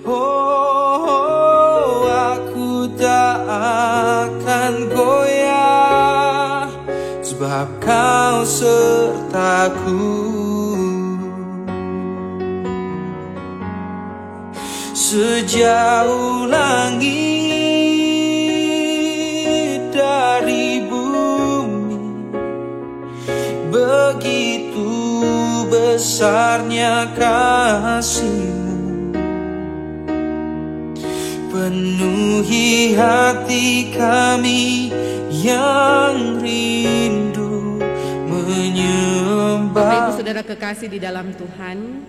Oh, aku tak akan goyah, sebab kau sertaku. Sejauh langit dari bumi, begitu besarnya kasih-Mu, penuhi hati kami yang rindu menyembah. Bapak Ibu Saudara kekasih di dalam Tuhan,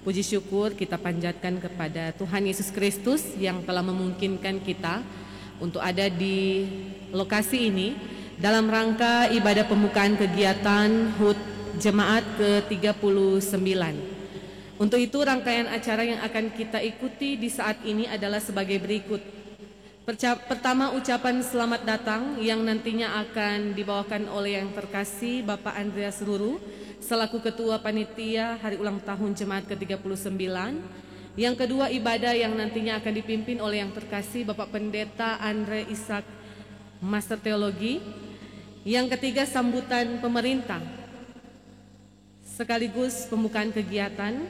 puji syukur kita panjatkan kepada Tuhan Yesus Kristus yang telah memungkinkan kita untuk ada di lokasi ini dalam rangka ibadah pembukaan kegiatan HUT Jemaat ke-39. Untuk itu rangkaian acara yang akan kita ikuti di saat ini adalah sebagai berikut. Pertama, ucapan selamat datang yang nantinya akan dibawakan oleh yang terkasih Bapak Andreas Ruru selaku Ketua Panitia Hari Ulang Tahun Jemaat ke-39. Yang kedua, ibadah yang nantinya akan dipimpin oleh yang terkasih Bapak Pendeta Andre Ishak, Master Teologi. Yang ketiga, sambutan pemerintah sekaligus pembukaan kegiatan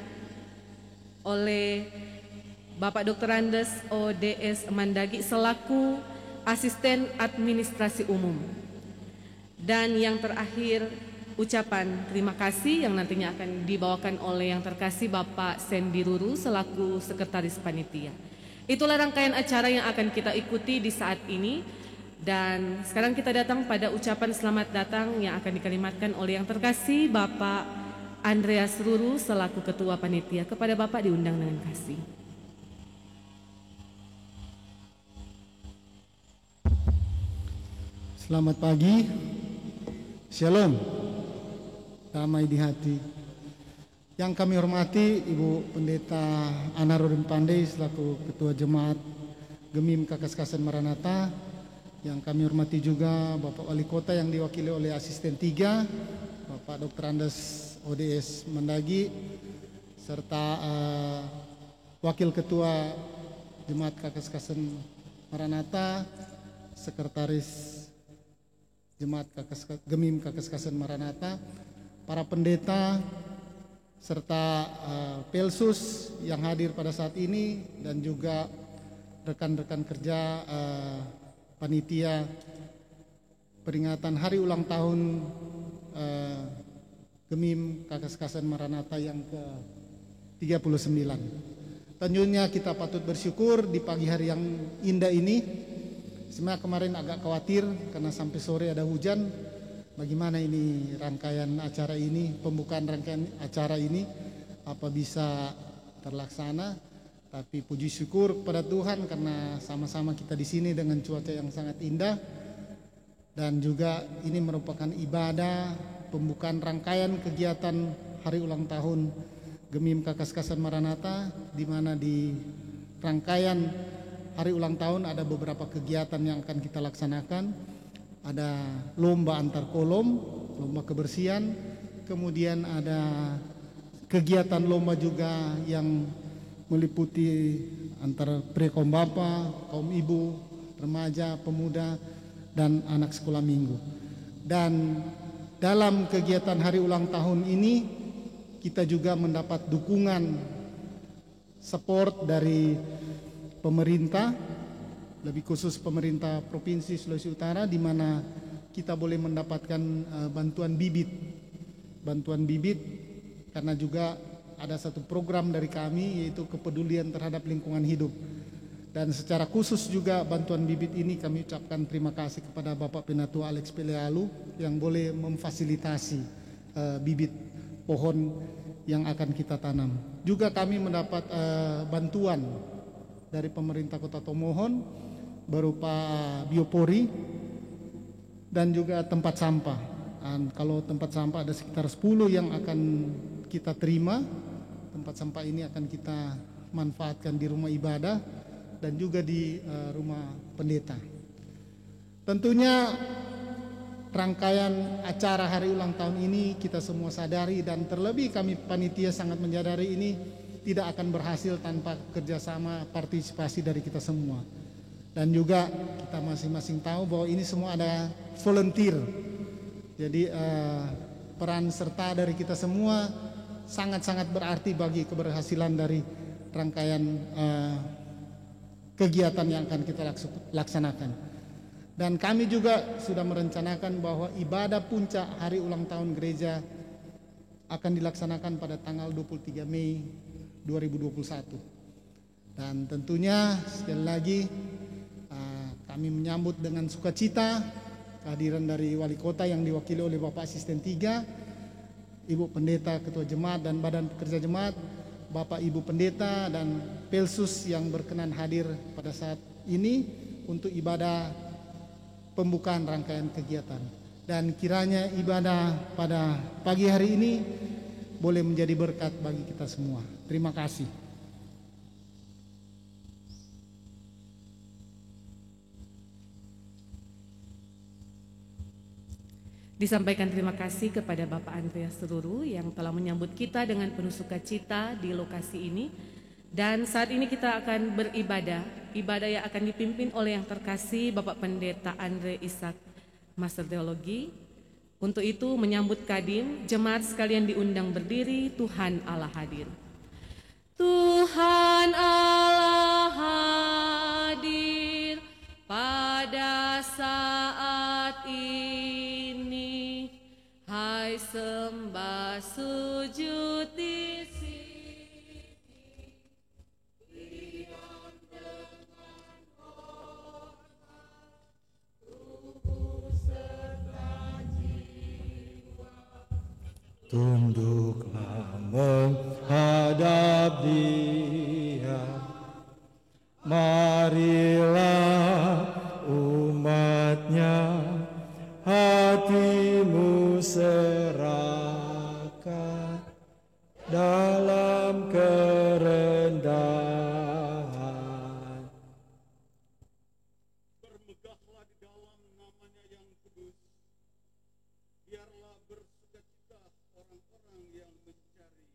oleh Bapak Dr. Andes ODS Mandagi selaku Asisten Administrasi Umum. Dan yang terakhir, ucapan terima kasih yang nantinya akan dibawakan oleh yang terkasih Bapak Sandy Ruru selaku Sekretaris Panitia. Itulah rangkaian acara yang akan kita ikuti di saat ini. Dan sekarang kita datang pada ucapan selamat datang yang akan dikalimatkan oleh yang terkasih Bapak Andreas Ruru selaku Ketua Panitia. Kepada Bapak diundang dengan kasih. Selamat pagi, Shalom, damai di hati. Yang kami hormati Ibu Pendeta Anarodin Pandey selaku Ketua Jemaat Gemim Kakaskasan Maranatha. Yang kami hormati juga Bapak Wali Kota yang diwakili oleh Asisten 3, Bapak Dr. Andes ODS Mandagi, serta Wakil Ketua Jemaat Kakaskasan Maranatha, Sekretaris Jemaat Gemim Kakaskasan Maranatha, para pendeta, serta Pelsus yang hadir pada saat ini, dan juga rekan-rekan kerja panitia peringatan Hari Ulang Tahun Gemim Kakaskasan Maranatha yang ke-39. Tentunya kita patut bersyukur di pagi hari yang indah ini. Sebenarnya kemarin agak khawatir karena sampai sore ada hujan. Bagaimana ini rangkaian acara ini, pembukaan rangkaian acara ini, apa bisa terlaksana? Tapi puji syukur kepada Tuhan karena sama-sama kita di sini dengan cuaca yang sangat indah. Dan juga ini merupakan ibadah pembukaan rangkaian kegiatan Hari Ulang Tahun Gemim Kakaskasan Maranatha, di mana di rangkaian Hari Ulang Tahun ada beberapa kegiatan yang akan kita laksanakan. Ada lomba antar kolom, lomba kebersihan, kemudian ada kegiatan lomba juga yang meliputi antara pre-kaum bapak, kaum ibu, remaja, pemuda, dan anak sekolah minggu. Dan dalam kegiatan Hari Ulang Tahun ini kita juga mendapat dukungan support dari pemerintah, lebih khusus pemerintah Provinsi Sulawesi Utara, di mana kita boleh mendapatkan bantuan bibit karena juga ada satu program dari kami yaitu kepedulian terhadap lingkungan hidup. Dan secara khusus juga bantuan bibit ini kami ucapkan terima kasih kepada Bapak Penatua Alex Pelealu yang boleh memfasilitasi bibit pohon yang akan kita tanam. Juga kami mendapat bantuan dari pemerintah Kota Tomohon berupa biopori dan juga tempat sampah. Dan kalau tempat sampah ada sekitar 10 yang akan kita terima. Tempat sampah ini akan kita manfaatkan di rumah ibadah dan juga di rumah pendeta. Tentunya rangkaian acara Hari Ulang Tahun ini kita semua sadari, dan terlebih kami panitia sangat menyadari ini tidak akan berhasil tanpa kerjasama partisipasi dari kita semua. Dan juga kita masing-masing tahu bahwa ini semua ada volunteer. Jadi peran serta dari kita semua sangat-sangat berarti bagi keberhasilan dari rangkaian kegiatan yang akan kita laksanakan. Dan kami juga sudah merencanakan bahwa ibadah puncak hari ulang tahun gereja akan dilaksanakan pada tanggal 23 Mei 2021. Dan tentunya sekali lagi kami menyambut dengan sukacita kehadiran dari wali kota yang diwakili oleh Bapak Asisten 3, Ibu Pendeta Ketua Jemaat dan Badan Pekerja Jemaat, Bapak Ibu Pendeta dan Pelsus yang berkenan hadir pada saat ini untuk ibadah pembukaan rangkaian kegiatan. Dan kiranya ibadah pada pagi hari ini boleh menjadi berkat bagi kita semua. Terima kasih. Disampaikan terima kasih kepada Bapak Andreas Seruru yang telah menyambut kita dengan penuh sukacita di lokasi ini. Dan saat ini kita akan beribadah, ibadah yang akan dipimpin oleh yang terkasih Bapak Pendeta Andre Ishak, Master Teologi. Untuk itu menyambut Kadim, jemaat sekalian diundang berdiri, Tuhan Allah hadir. Tuhan Allah hadir pada saat ini, hai sembah sujud di sini, diam dengan hormat, tubuh serta jiwa. Tunduklah menghadap Dia, marilah umatnya, hatimu serahkan dalam kerendahan. Bermegahlah di dalam namanya yang kudus, biarlah bersukacita orang-orang yang mencari.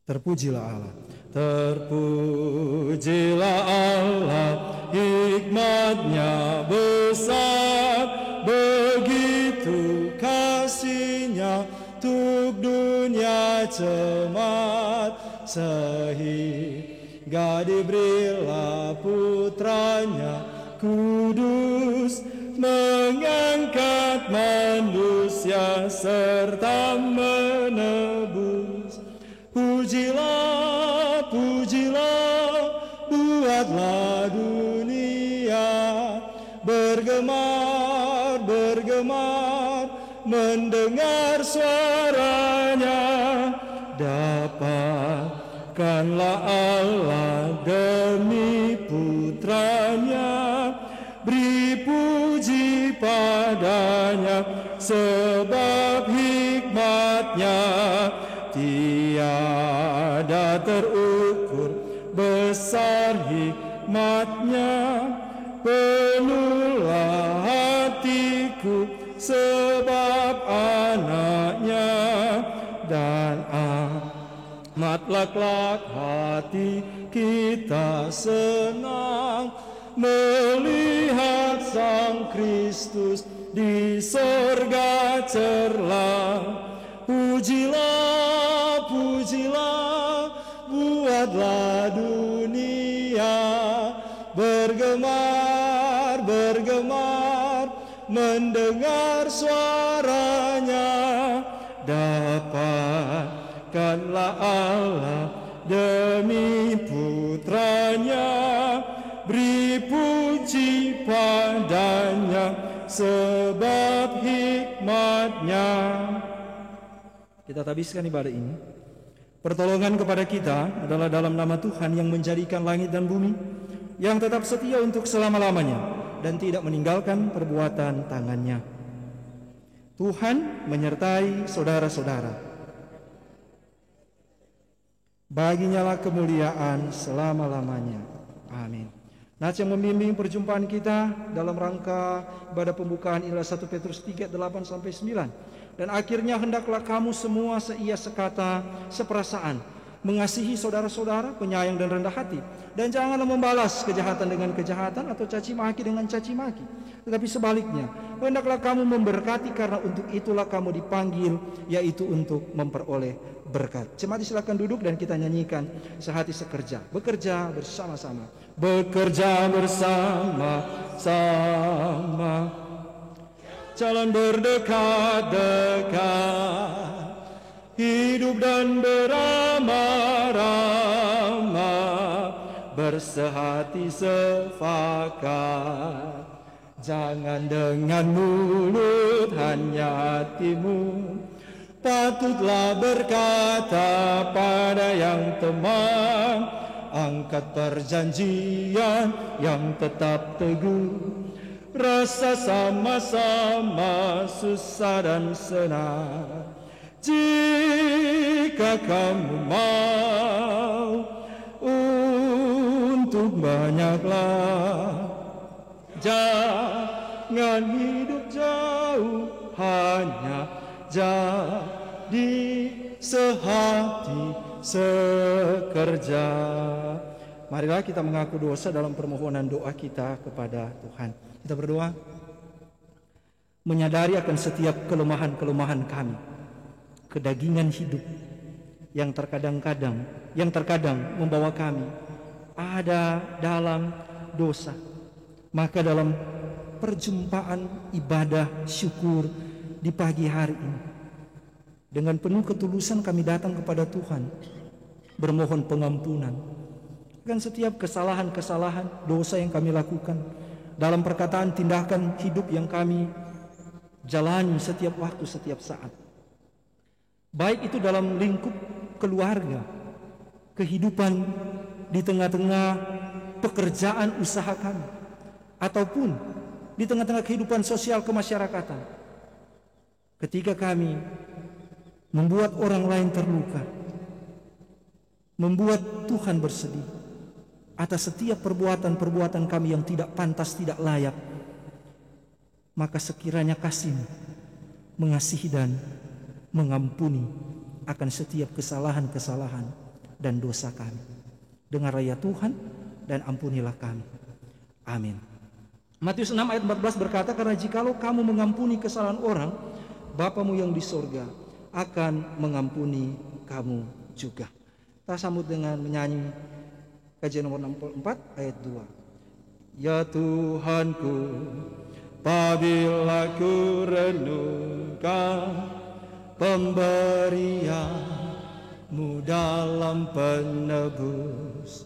Terpujilah Allah, terpujilah Allah, hikmatnya besar, begitu kasihnya untuk dunia jemaat, sehingga diberilah putranya kudus, mengangkat manusia serta menebus. Pujilah, pujilah, buatlah dunia bergemar, bergemar, mendengar suaranya. Dapatkanlah Allah demi putranya, beri puji padanya, sebab hikmatnya tiada terukur, besar hikmatnya. Penuhlah hatiku sebab anaknya, dan amatlah kelak hati kita senang melihat Sang Kristus di sorga cerlah. Pujilah, pujilah, buatlah dunia bergemar, bergemar, mendengar suaranya. Dapatkanlah Allah demi putranya, beri puji padanya, sebab hikmatnya. Kita habiskan ibadah ini. Pertolongan kepada kita adalah dalam nama Tuhan yang menjadikan langit dan bumi, yang tetap setia untuk selama-lamanya dan tidak meninggalkan perbuatan tangannya. Tuhan menyertai saudara-saudara. Baginyalah kemuliaan selama-lamanya. Amin. Nats yang membimbing perjumpaan kita dalam rangka ibadah pembukaan ialah 1 Petrus 3, 8-9. Dan akhirnya hendaklah kamu semua seia sekata, seperasaan, mengasihi saudara-saudara, penyayang dan rendah hati. Dan janganlah membalas kejahatan dengan kejahatan atau caci maki dengan caci maki. Tetapi sebaliknya, hendaklah kamu memberkati karena untuk itulah kamu dipanggil, yaitu untuk memperoleh berkat. Jemaat silakan duduk dan kita nyanyikan sehati sekerja. Bekerja bersama-sama. Bekerja bersama-sama. Jalan berdekat-dekat. Hidup dan beramah-ramah. Bersehati sepakat. Jangan dengan mulut, hanya hatimu. Patutlah berkata pada yang teman, angkat perjanjian yang tetap teguh. Rasa sama-sama susah dan senang. Jika kamu mau untuk banyaklah, jangan hidup jauh, hanya jadi sehati sekerja. Marilah kita mengaku dosa dalam permohonan doa kita kepada Tuhan. Kita berdoa, menyadari akan setiap kelemahan-kelemahan kami, kedagingan hidup yang terkadang membawa kami ada dalam dosa. Maka dalam perjumpaan ibadah syukur di pagi hari ini, dengan penuh ketulusan kami datang kepada Tuhan, bermohon pengampunan akan setiap kesalahan-kesalahan dosa yang kami lakukan, dalam perkataan tindakan hidup yang kami jalani setiap waktu, setiap saat. Baik itu dalam lingkup keluarga, kehidupan di tengah-tengah pekerjaan usaha kami, ataupun di tengah-tengah kehidupan sosial kemasyarakatan. Ketika kami membuat orang lain terluka, membuat Tuhan bersedih atas setiap perbuatan-perbuatan kami yang tidak pantas, tidak layak, maka sekiranya kasih-Mu mengasihi dan mengampuni akan setiap kesalahan-kesalahan dan dosa kami. Dengarlah ya Tuhan, dan ampunilah kami. Amin. Matius 6 ayat 14 berkata, karena jikalau kamu mengampuni kesalahan orang, Bapamu yang di sorga akan mengampuni kamu juga. Kita sambut dengan menyanyi kajian nomor 64 ayat 2. Ya Tuhanku, apabila ku renungkan pemberian-Mu dalam penebus,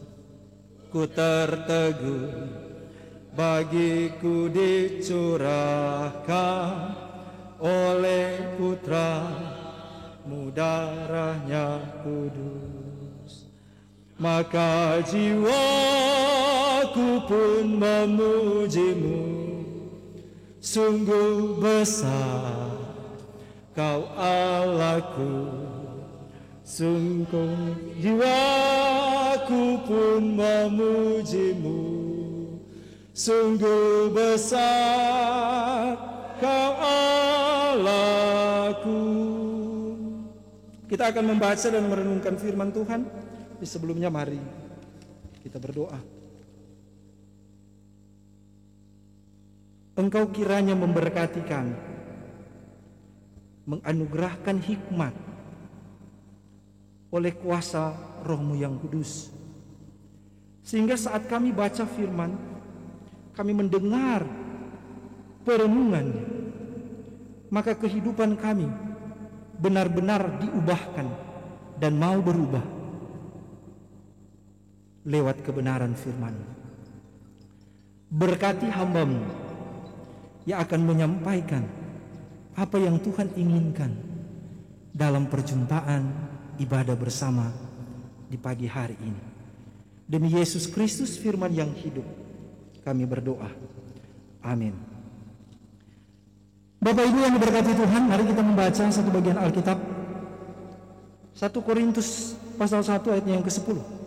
ku tertegun, bagiku dicurahkan oleh Putra-Mu darahnya kudus. Maka jiwaku pun memuji-Mu, sungguh besar Kau Allahku. Sungguh jiwaku pun memuji-Mu, sungguh besar Kau Allahku. Kita akan membaca dan merenungkan firman Tuhan. Di sebelumnya mari kita berdoa. Engkau kiranya memberkati kami, menganugerahkan hikmat oleh kuasa Roh-Mu yang kudus, sehingga saat kami baca firman, kami mendengar perenungannya, maka kehidupan kami benar-benar diubahkan dan mau berubah lewat kebenaran firman. Berkati hamba-Mu yang akan menyampaikan apa yang Tuhan inginkan dalam perjumpaan ibadah bersama di pagi hari ini. Demi Yesus Kristus firman yang hidup, kami berdoa. Amin. Bapak Ibu yang diberkati Tuhan, mari kita membaca satu bagian Alkitab. 1 Korintus pasal 1 ayatnya yang ke-10.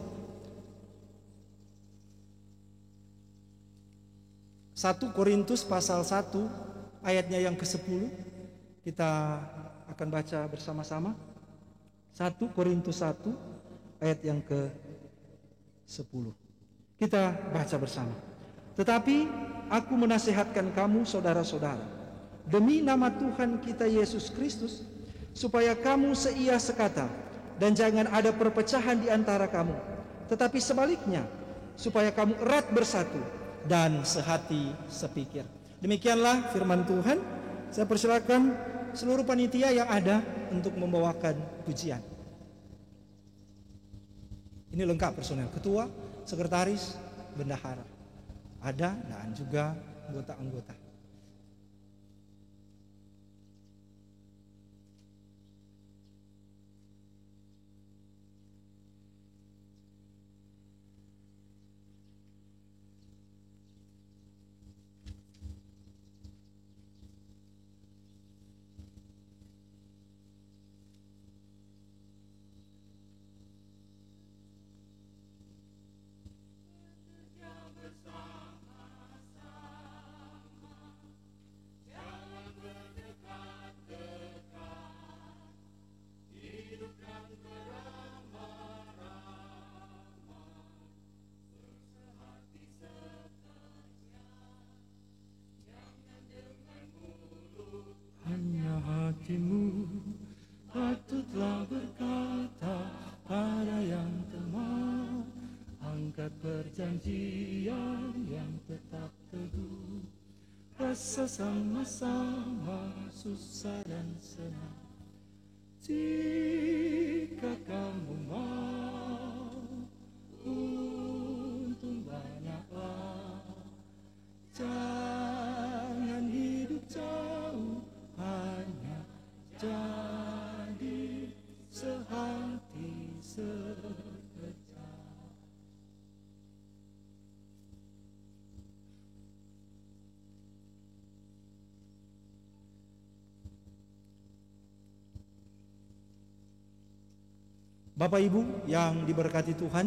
1 Korintus pasal 1 ayatnya yang ke-10. Kita akan baca bersama-sama. 1 Korintus 1 ayat yang ke-10. Kita baca bersama. Tetapi aku menasihatkan kamu saudara-saudara, demi nama Tuhan kita Yesus Kristus, supaya kamu seia sekata dan jangan ada perpecahan di antara kamu, tetapi sebaliknya supaya kamu erat bersatu dan sehati sepikir. Demikianlah firman Tuhan. Saya persilakan seluruh panitia yang ada untuk membawakan pujian. Ini lengkap personel, ketua, sekretaris, bendahara ada, dan juga anggota-anggota. Hanya hatimu patutlah berkata pada yang teman, angkat perjanjian yang tetap teguh, rasa sama-sama susah dan senang. Jika kamu mau untung banyaklah, jangan hidup jauh, hanya jadi sehati sekerja. Bapak Ibu yang diberkati Tuhan,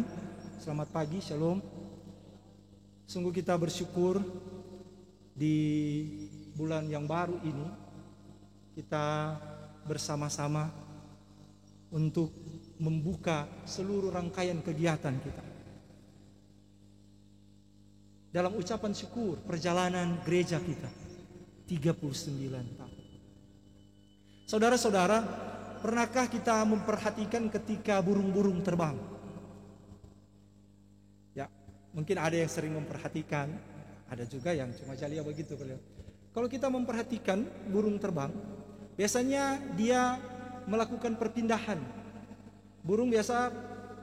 selamat pagi, shalom. Sungguh kita bersyukur di bulan yang baru ini kita bersama-sama untuk membuka seluruh rangkaian kegiatan kita dalam ucapan syukur perjalanan gereja kita 39 tahun. Saudara-saudara, pernahkah kita memperhatikan ketika burung-burung terbang? Ya, mungkin ada yang sering memperhatikan, ada juga yang cuma jalia begitu. Kalau kita memperhatikan burung terbang, biasanya dia melakukan perpindahan. Burung biasa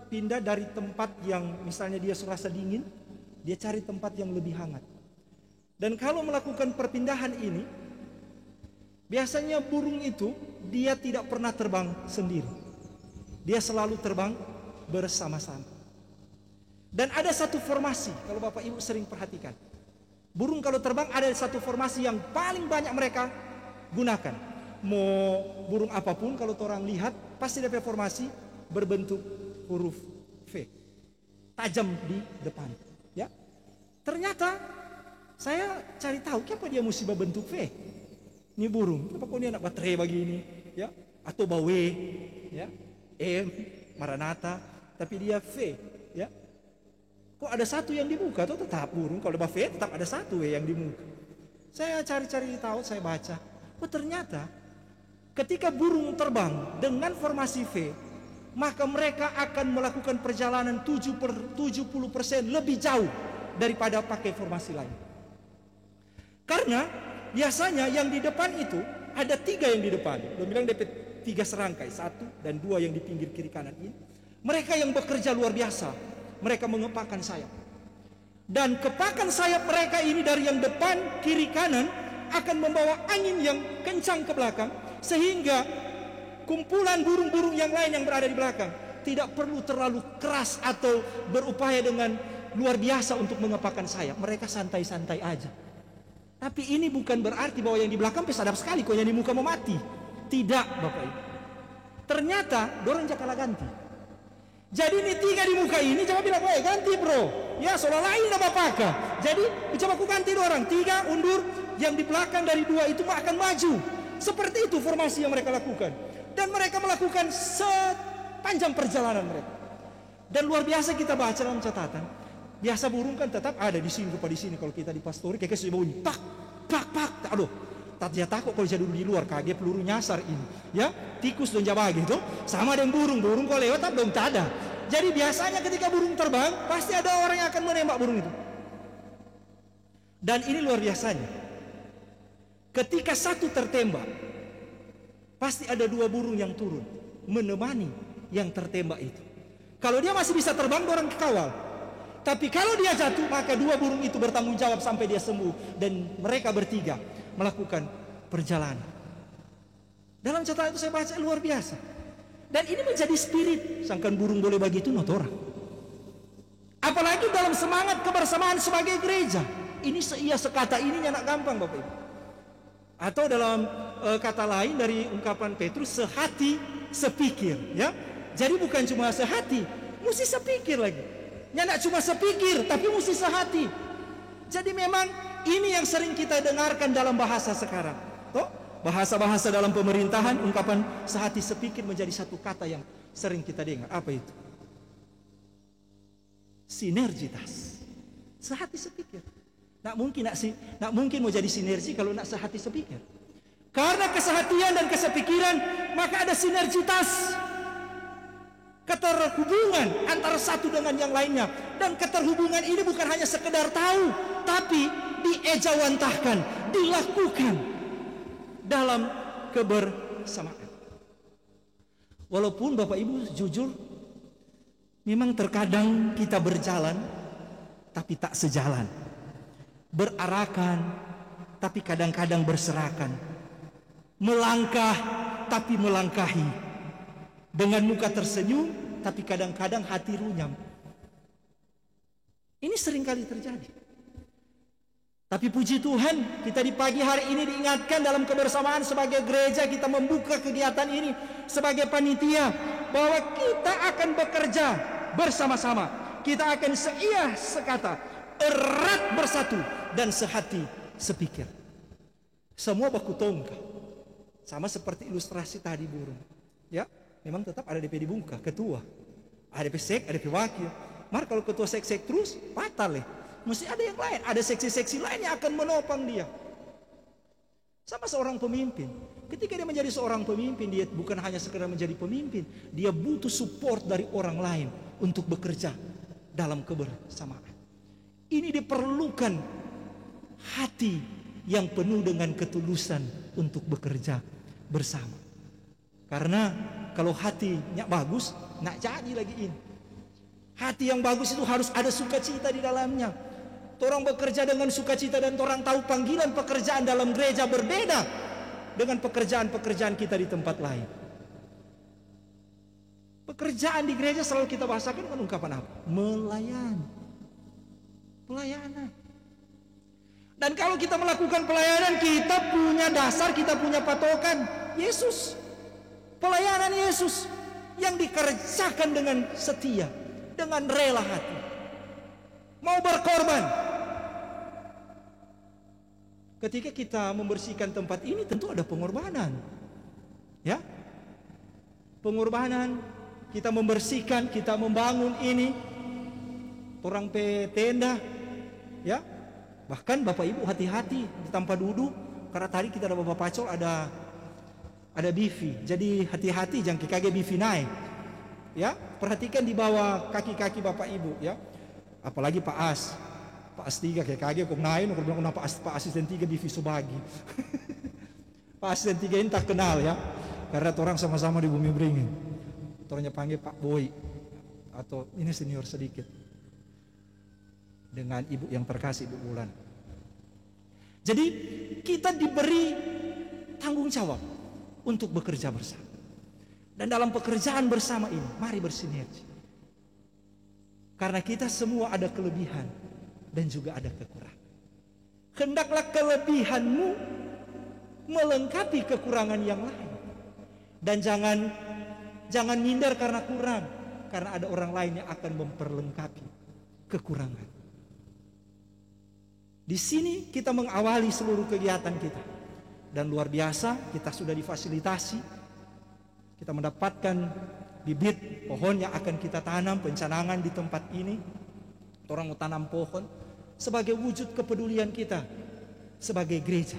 pindah dari tempat yang misalnya dia serasa dingin, dia cari tempat yang lebih hangat. Dan kalau melakukan perpindahan ini, biasanya burung itu dia tidak pernah terbang sendiri. Dia selalu terbang bersama-sama. Dan ada satu formasi, kalau Bapak Ibu sering perhatikan, burung kalau terbang ada satu formasi yang paling banyak mereka gunakan. Mau burung apapun kalau orang lihat pasti ada formasi berbentuk huruf V, tajam di depan. Ya, ternyata saya cari tahu kenapa dia mesti berbentuk V. Ini burung, kenapa kok dia nak baterai begini, ya? Atau bawe, ya? M, Maranatha, tapi dia V, ya? Kok ada satu yang di muka? Atau tetap burung kalau V tetap ada satu yang di muka. Saya cari-cari tahu, saya baca. Oh ternyata ketika burung terbang dengan formasi V, maka mereka akan melakukan perjalanan 70% lebih jauh daripada pakai formasi lain. Karena biasanya yang di depan itu ada 3 yang di depan. Belum bilang dapat 3 serangkai, 1 dan 2 yang di pinggir kiri kanan ini. Mereka yang bekerja luar biasa. Mereka mengepakkan sayap. Dan kepakan sayap mereka ini dari yang depan, kiri, kanan akan membawa angin yang kencang ke belakang, sehingga kumpulan burung-burung yang lain yang berada di belakang tidak perlu terlalu keras atau berupaya dengan luar biasa untuk mengepakkan sayap. Mereka santai-santai aja. Tapi ini bukan berarti bahwa yang di belakang pesadap sekali, kok yang di muka mau mati. Tidak, Bapak Ibu. Ternyata dorong jakala ganti. Jadi ini 3 di muka ini, coba bilang, ganti bro. Ya, seolah lain nama Bapaka. Jadi coba kuganti 2 orang, 3 undur, yang di belakang dari 2 itu akan maju. Seperti itu formasi yang mereka lakukan. Dan mereka melakukan sepanjang perjalanan mereka. Dan luar biasa kita baca dalam catatan. Biasa burung kan tetap ada di sini, lupa di sini. Kalau kita di pastori kayak sudah bunyi pak, pak, pak. Aduh, dia takut kalau jadi di luar kaget peluru nyasar ini. Ya, tikus dan jabah gitu. Sama dengan burung kalau lewat belum tak ada. Jadi biasanya ketika burung terbang pasti ada orang yang akan menembak burung itu. Dan ini luar biasanya. Ketika satu tertembak, pasti ada 2 burung yang turun menemani yang tertembak itu. Kalau dia masih bisa terbang, orang kawal. Tapi kalau dia jatuh, maka 2 burung itu bertanggung jawab sampai dia sembuh. Dan mereka bertiga melakukan perjalanan. Dalam catatan itu saya baca luar biasa. Dan ini menjadi spirit. Sangkan burung boleh begitu, not orang. Apalagi dalam semangat kebersamaan sebagai gereja. Ini seia sekata ini nyanak gampang Bapak Ibu. Atau dalam kata lain dari ungkapan Petrus, sehati sepikir. Ya, jadi bukan cuma sehati, mesti sepikir lagi. Nyanak cuma sepikir, tapi mesti sehati. Jadi memang ini yang sering kita dengarkan dalam bahasa sekarang. Toh, bahasa-bahasa dalam pemerintahan, ungkapan sehati sepikir menjadi satu kata yang sering kita dengar. Apa itu? Sinergitas. Sehati sepikir. Nak mungkin mau jadi sinergi kalau nak sehati sepikir. Karena kesehatian dan kesepikiran, maka ada sinergitas. Keterhubungan antara satu dengan yang lainnya. Dan keterhubungan ini bukan hanya sekedar tahu, tapi diejawantahkan, dilakukan dalam kebersamaan. Walaupun Bapak Ibu jujur, memang terkadang kita berjalan tapi tak sejalan, berarakan tapi kadang-kadang berserakan, melangkah tapi melangkahi, dengan muka tersenyum tapi kadang-kadang hati runyam. Ini seringkali terjadi. Tapi puji Tuhan, kita di pagi hari ini diingatkan dalam kebersamaan sebagai gereja, kita membuka kegiatan ini sebagai panitia, bahwa kita akan bekerja bersama-sama. Kita akan seia sekata, erat bersatu, dan sehati sepikir. Semua baku tongkah. Sama seperti ilustrasi tadi burung. Ya, memang tetap ada DP di bungka, ketua. Ada DP sek, ada DP wakil. Mar kalau ketua sek terus, fatal ya. Mesti ada yang lain, ada seksi-seksi lain yang akan menopang dia. Sama seorang pemimpin. Ketika dia menjadi seorang pemimpin, dia bukan hanya sekedar menjadi pemimpin, dia butuh support dari orang lain untuk bekerja dalam kebersamaan. Ini diperlukan hati yang penuh dengan ketulusan untuk bekerja bersama. Karena kalau hatinya bagus, nak jadi lagi ini. Hati yang bagus itu harus ada sukacita di dalamnya. Orang bekerja dengan sukacita dan orang tahu panggilan pekerjaan dalam gereja berbeda dengan pekerjaan-pekerjaan kita di tempat lain. Pekerjaan di gereja selalu kita bahasakan dengan ungkapan apa? Pelayanan. Dan kalau kita melakukan pelayanan, kita punya dasar, kita punya patokan Yesus. Pelayanan Yesus yang dikerjakan dengan setia, dengan rela hati, mau berkorban. Ketika kita membersihkan tempat ini, tentu ada pengorbanan. Ya, pengorbanan. Kita membersihkan, kita membangun ini, orang tenda. Ya, bahkan Bapak Ibu hati-hati di tempat duduk, karena tadi kita ada Bapak Pacol, ada bivi. Jadi hati-hati jangan kaki bivi naik. Ya, perhatikan di bawah kaki-kaki Bapak Ibu. Ya, apalagi Pak As 3 kayak kok naik, aku bilang kenapa Pak Asisten 3 bivi subagi. Pak Asisten 3 ini tak kenal ya, karena orang sama-sama di Bumi Beringin. Orangnya panggil Pak Boy, atau ini senior sedikit, dengan ibu yang terkasih, Ibu Bulan. Jadi kita diberi tanggung jawab untuk bekerja bersama. Dan dalam pekerjaan bersama ini, mari bersinergi. Karena kita semua ada kelebihan dan juga ada kekurangan. Hendaklah kelebihanmu melengkapi kekurangan yang lain. Dan jangan minder karena kurang, karena ada orang lain yang akan memperlengkapi kekurangan. Di sini kita mengawali seluruh kegiatan kita. Dan luar biasa, kita sudah difasilitasi. Kita mendapatkan bibit pohon yang akan kita tanam, pencanangan di tempat ini. Orang mau tanam pohon sebagai wujud kepedulian kita sebagai gereja.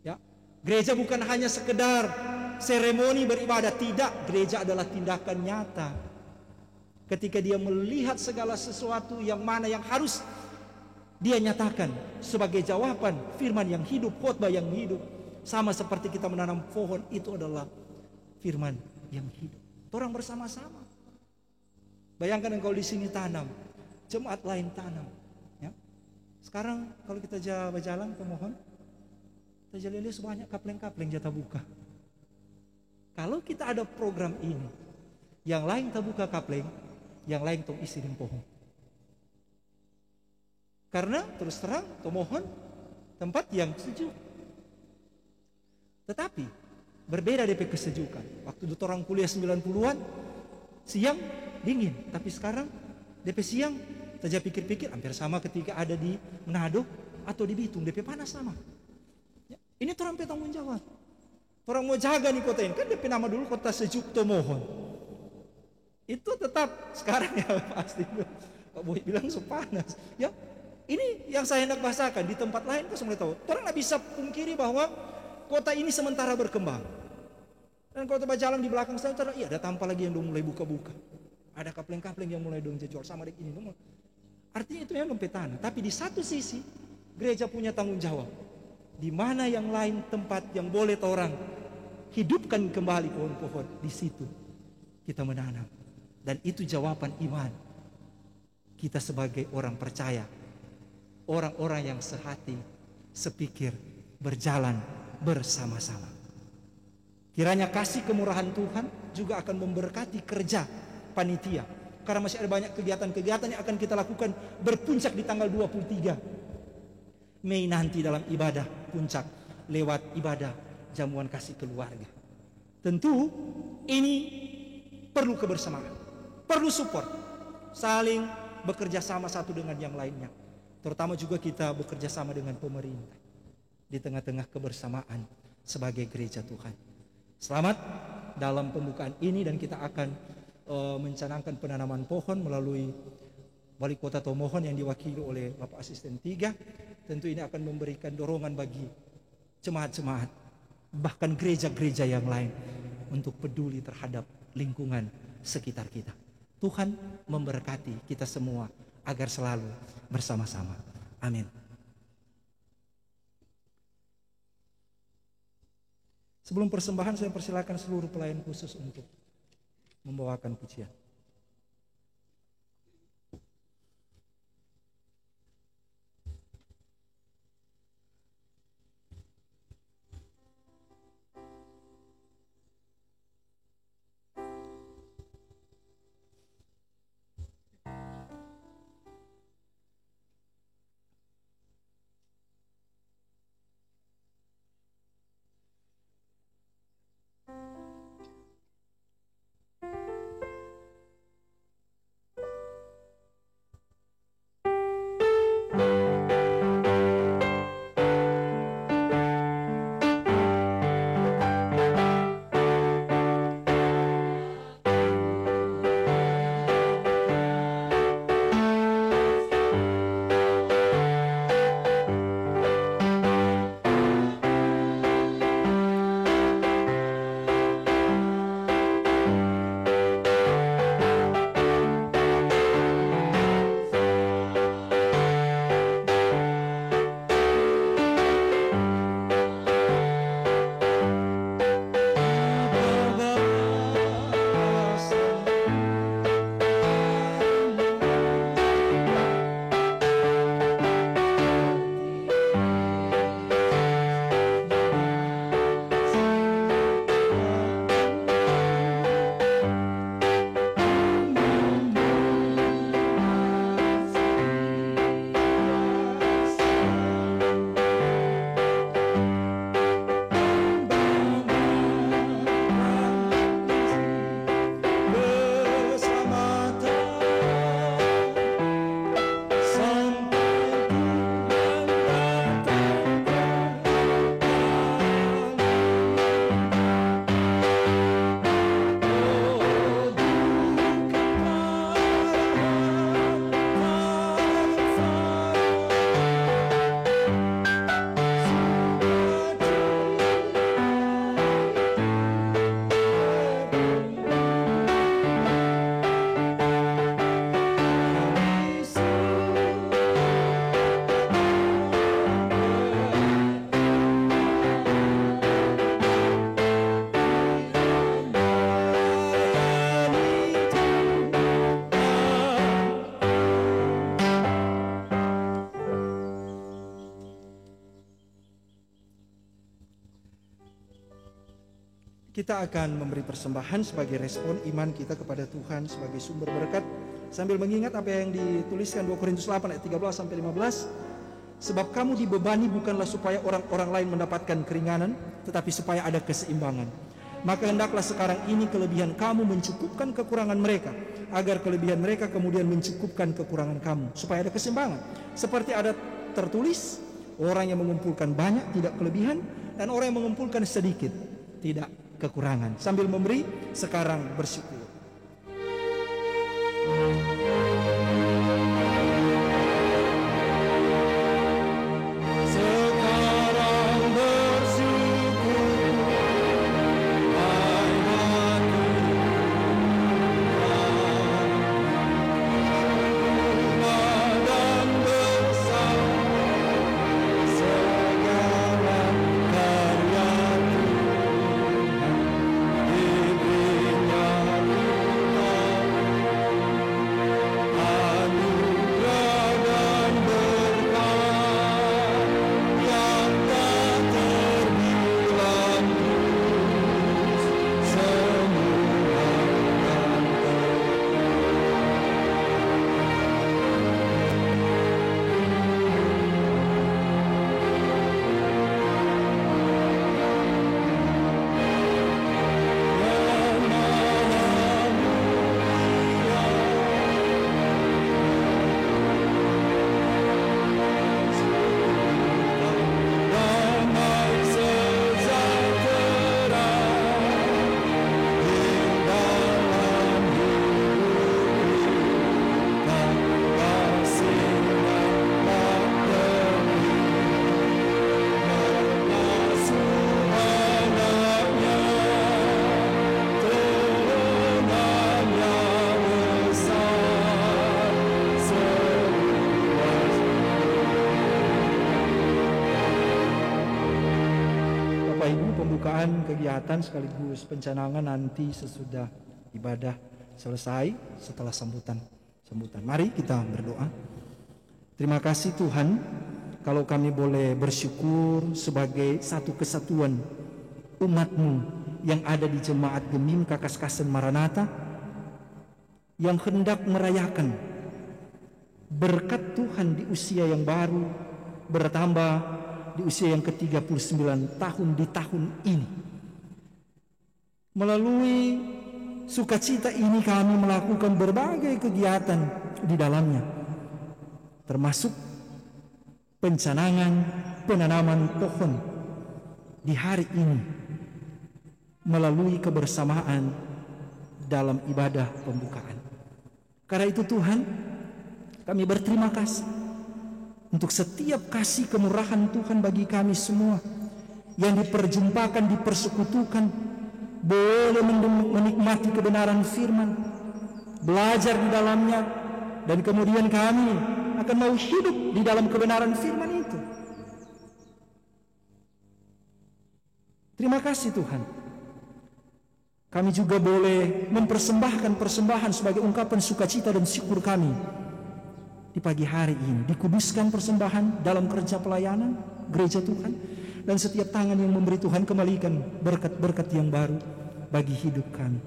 Ya, gereja bukan hanya sekedar seremoni beribadah, tidak. Gereja adalah tindakan nyata. Ketika dia melihat segala sesuatu yang mana yang harus dia nyatakan sebagai jawaban firman yang hidup, khotbah yang hidup. Sama seperti kita menanam pohon, itu adalah firman yang hidup. Orang bersama-sama. Bayangkan engkau di sini tanam, jemaat lain tanam. Ya. Sekarang kalau kita berjalan ke mohon, kita lihat sebanyak kapleng-kapleng jatah buka. Kalau kita ada program ini, yang lain tak buka kapleng, yang lain tong isi dengan pohon. Karena terus terang, mohon tempat yang sejuk. Tetapi berbeda DP kesejukan. Waktu itu orang kuliah 90-an, siang dingin. Tapi sekarang DP siang, saja pikir-pikir hampir sama ketika ada di Manado atau di Bitung. DP panas sama. Ya, ini orang tanggung jawab. Orang mau jaga nih kota ini. Kan DP nama dulu kota sejuk Tomohon. Itu tetap sekarang ya pasti. Pak Boy bilang so panas. Ya. Ini yang saya hendak bahasakan. Di tempat lain kau semua tahu. Orang nggak bisa pungkiri bahwa kota ini sementara berkembang. Dan kalau tempat jalan di belakang saya, iya ada tanpa lagi yang mulai buka-buka. Ada kapleng-kapleng yang mulai jual sama dek ini. Artinya itu memang petana. Tapi di satu sisi gereja punya tanggung jawab. Di mana yang lain tempat yang boleh orang hidupkan kembali pohon-pohon, di situ kita menanam. Dan itu jawaban iman kita sebagai orang percaya. Orang-orang yang sehati, sepikir, berjalan bersama-sama. Kiranya kasih kemurahan Tuhan juga akan memberkati kerja panitia. Karena masih ada banyak kegiatan-kegiatan yang akan kita lakukan berpuncak di tanggal 23 Mei nanti dalam ibadah puncak lewat ibadah jamuan kasih keluarga. Tentu ini perlu kebersamaan, perlu support, saling bekerja sama satu dengan yang lainnya. Terutama juga kita bekerja sama dengan pemerintah di tengah-tengah kebersamaan sebagai gereja Tuhan. Selamat dalam pembukaan ini, dan kita akan mencanangkan penanaman pohon melalui Wali Kota Tomohon yang diwakili oleh Bapak Asisten 3. Tentu ini akan memberikan dorongan bagi jemaat-jemaat, bahkan gereja-gereja yang lain untuk peduli terhadap lingkungan sekitar kita. Tuhan memberkati kita semua agar selalu bersama-sama. Amin. Sebelum persembahan, saya persilakan seluruh pelayan khusus untuk membawakan pujian. Kita akan memberi persembahan sebagai respon iman kita kepada Tuhan sebagai sumber berkat, sambil mengingat apa yang dituliskan 2 Korintus 8 ayat 13-15. Sebab kamu dibebani bukanlah supaya orang-orang lain mendapatkan keringanan, tetapi supaya ada keseimbangan. Maka hendaklah sekarang ini kelebihan kamu mencukupkan kekurangan mereka, agar kelebihan mereka kemudian mencukupkan kekurangan kamu, supaya ada keseimbangan. Seperti ada tertulis, orang yang mengumpulkan banyak tidak kelebihan, dan orang yang mengumpulkan sedikit tidak kekurangan. Sambil memberi, sekarang bersyukur. Kegiatan sekaligus pencanangan nanti sesudah ibadah selesai setelah sambutan. Mari kita berdoa. Terima kasih Tuhan, kalau kami boleh bersyukur sebagai satu kesatuan umat-Mu yang ada di Jemaat Gemim Kakaskasen Maranatha, yang hendak merayakan berkat Tuhan di usia yang baru, bertambah di usia yang ke-39 tahun di tahun ini. Melalui sukacita ini kami melakukan berbagai kegiatan di dalamnya, termasuk pencanangan penanaman pohon di hari ini melalui kebersamaan dalam ibadah pembukaan. Karena itu Tuhan, kami berterima kasih untuk setiap kasih kemurahan Tuhan bagi kami semua yang diperjumpakan, dipersekutukan, boleh menikmati kebenaran firman, belajar di dalamnya, dan kemudian kami akan mau hidup di dalam kebenaran firman itu. Terima kasih Tuhan. Kami juga boleh mempersembahkan persembahan sebagai ungkapan sukacita dan syukur kami di pagi hari ini. Dikuduskan persembahan dalam kerja pelayanan gereja Tuhan, dan setiap tangan yang memberi Tuhan kembalikan berkat-berkat yang baru bagi hidup kami.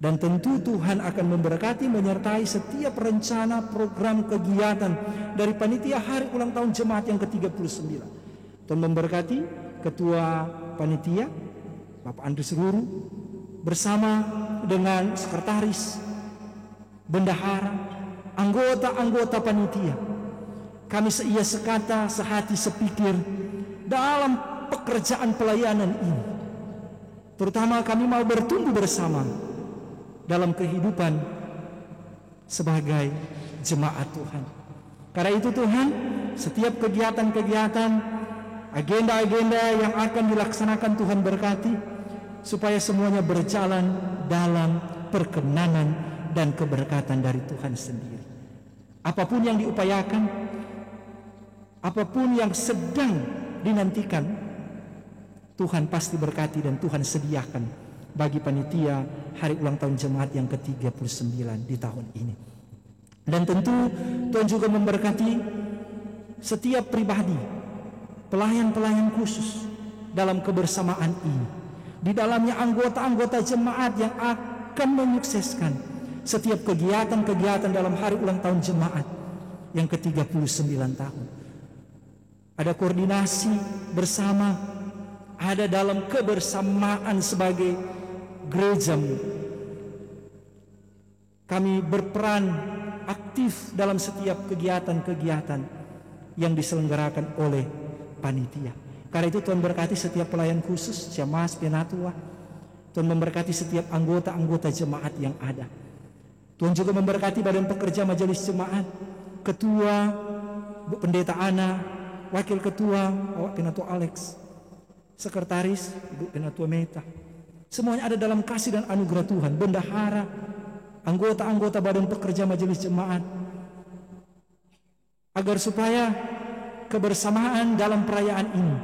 Dan tentu Tuhan akan memberkati, menyertai setiap rencana, program, kegiatan dari panitia hari ulang tahun jemaat yang ke-39. Tuhan memberkati Ketua Panitia Bapak Andres Ruru bersama dengan Sekretaris, Bendahara, anggota-anggota panitia. Kami seia sekata, sehati, sepikir dalam pekerjaan pelayanan ini. Terutama kami mau bertumbuh bersama dalam kehidupan sebagai jemaat Tuhan. Karena itu Tuhan, setiap kegiatan-kegiatan, agenda-agenda yang akan dilaksanakan Tuhan berkati, supaya semuanya berjalan dalam perkenanan dan keberkatan dari Tuhan sendiri. Apapun yang diupayakan, apapun yang sedang dinantikan, Tuhan pasti berkati dan Tuhan sediakan bagi panitia hari ulang tahun jemaat yang ke-39 di tahun ini. Dan tentu Tuhan juga memberkati setiap pribadi, pelayan-pelayan khusus dalam kebersamaan ini, Di dalamnya anggota-anggota jemaat yang akan menyukseskan setiap kegiatan-kegiatan dalam hari ulang tahun jemaat yang ke-39 tahun. Ada koordinasi bersama, ada dalam kebersamaan sebagai gerejamu. Kami berperan aktif dalam setiap kegiatan-kegiatan yang diselenggarakan oleh panitia. Karena itu Tuhan berkati setiap pelayan khusus, jemaat penatua. Tuhan memberkati setiap anggota-anggota jemaat yang ada. Tuhan juga memberkati badan pekerja majelis jemaat, ketua, Bu Pendeta Ana, wakil ketua, Bapak Penatua Alex, sekretaris, Ibu Penatua Meta. Semuanya ada dalam kasih dan anugerah Tuhan. Bendahara, anggota-anggota badan pekerja majelis jemaat. Agar supaya kebersamaan dalam perayaan ini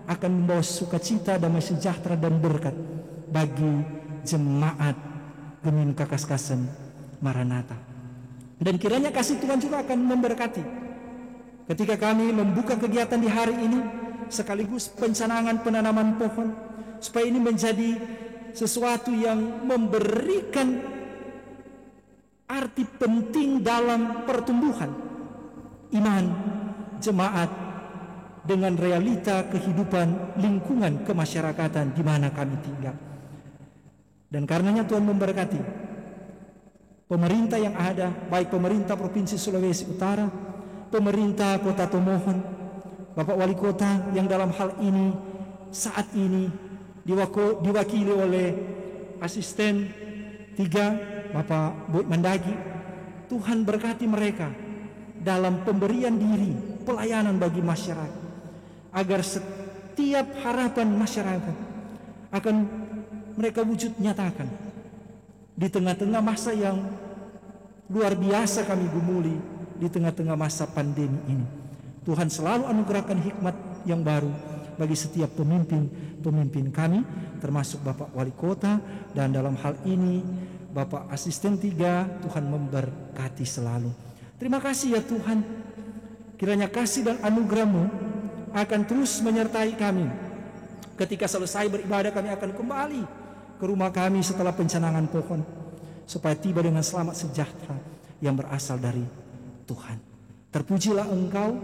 akan membawa sukacita, damai sejahtera dan berkat bagi jemaat Gemim Kakaskasen Maranatha. Dan kiranya kasih Tuhan juga akan memberkati ketika kami membuka kegiatan di hari ini, sekaligus pencanangan penanaman pohon, supaya ini menjadi sesuatu yang memberikan arti penting dalam pertumbuhan iman jemaat dengan realita kehidupan lingkungan kemasyarakatan di mana kami tinggal. Dan karenanya Tuhan memberkati pemerintah yang ada, baik pemerintah Provinsi Sulawesi Utara, pemerintah Kota Tomohon, Bapak Wali Kota yang dalam hal ini saat ini diwakili oleh asisten 3 Bapak Boy Mandagi. Tuhan berkati mereka dalam pemberian diri, pelayanan bagi masyarakat, agar setiap harapan masyarakat akan mereka wujud nyatakan di tengah-tengah masa yang luar biasa kami gumuli, di tengah-tengah masa pandemi ini. Tuhan selalu anugerahkan hikmat yang baru bagi setiap pemimpin kami, termasuk Bapak Wali Kota, dan dalam hal ini Bapak Asisten 3, Tuhan memberkati selalu. Terima kasih ya Tuhan, kiranya kasih dan anugerah-Mu akan terus menyertai kami. Ketika selesai beribadah kami akan kembali ke rumah kami setelah pencanangan pohon, supaya tiba dengan selamat sejahtera yang berasal dari Tuhan. Terpujilah Engkau,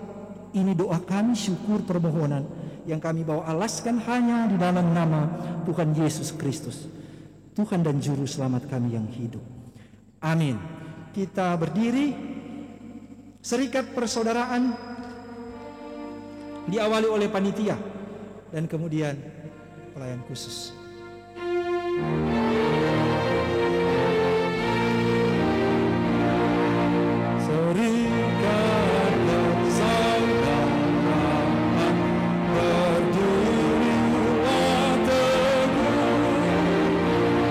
ini doa kami, syukur permohonan yang kami bawa alaskan hanya di dalam nama Tuhan Yesus Kristus, Tuhan dan Juru Selamat kami yang hidup. Amin. Kita berdiri, serikat persaudaraan diawali oleh panitia dan kemudian pelayan khusus. Serikat persaudaraan berdirilah teguh,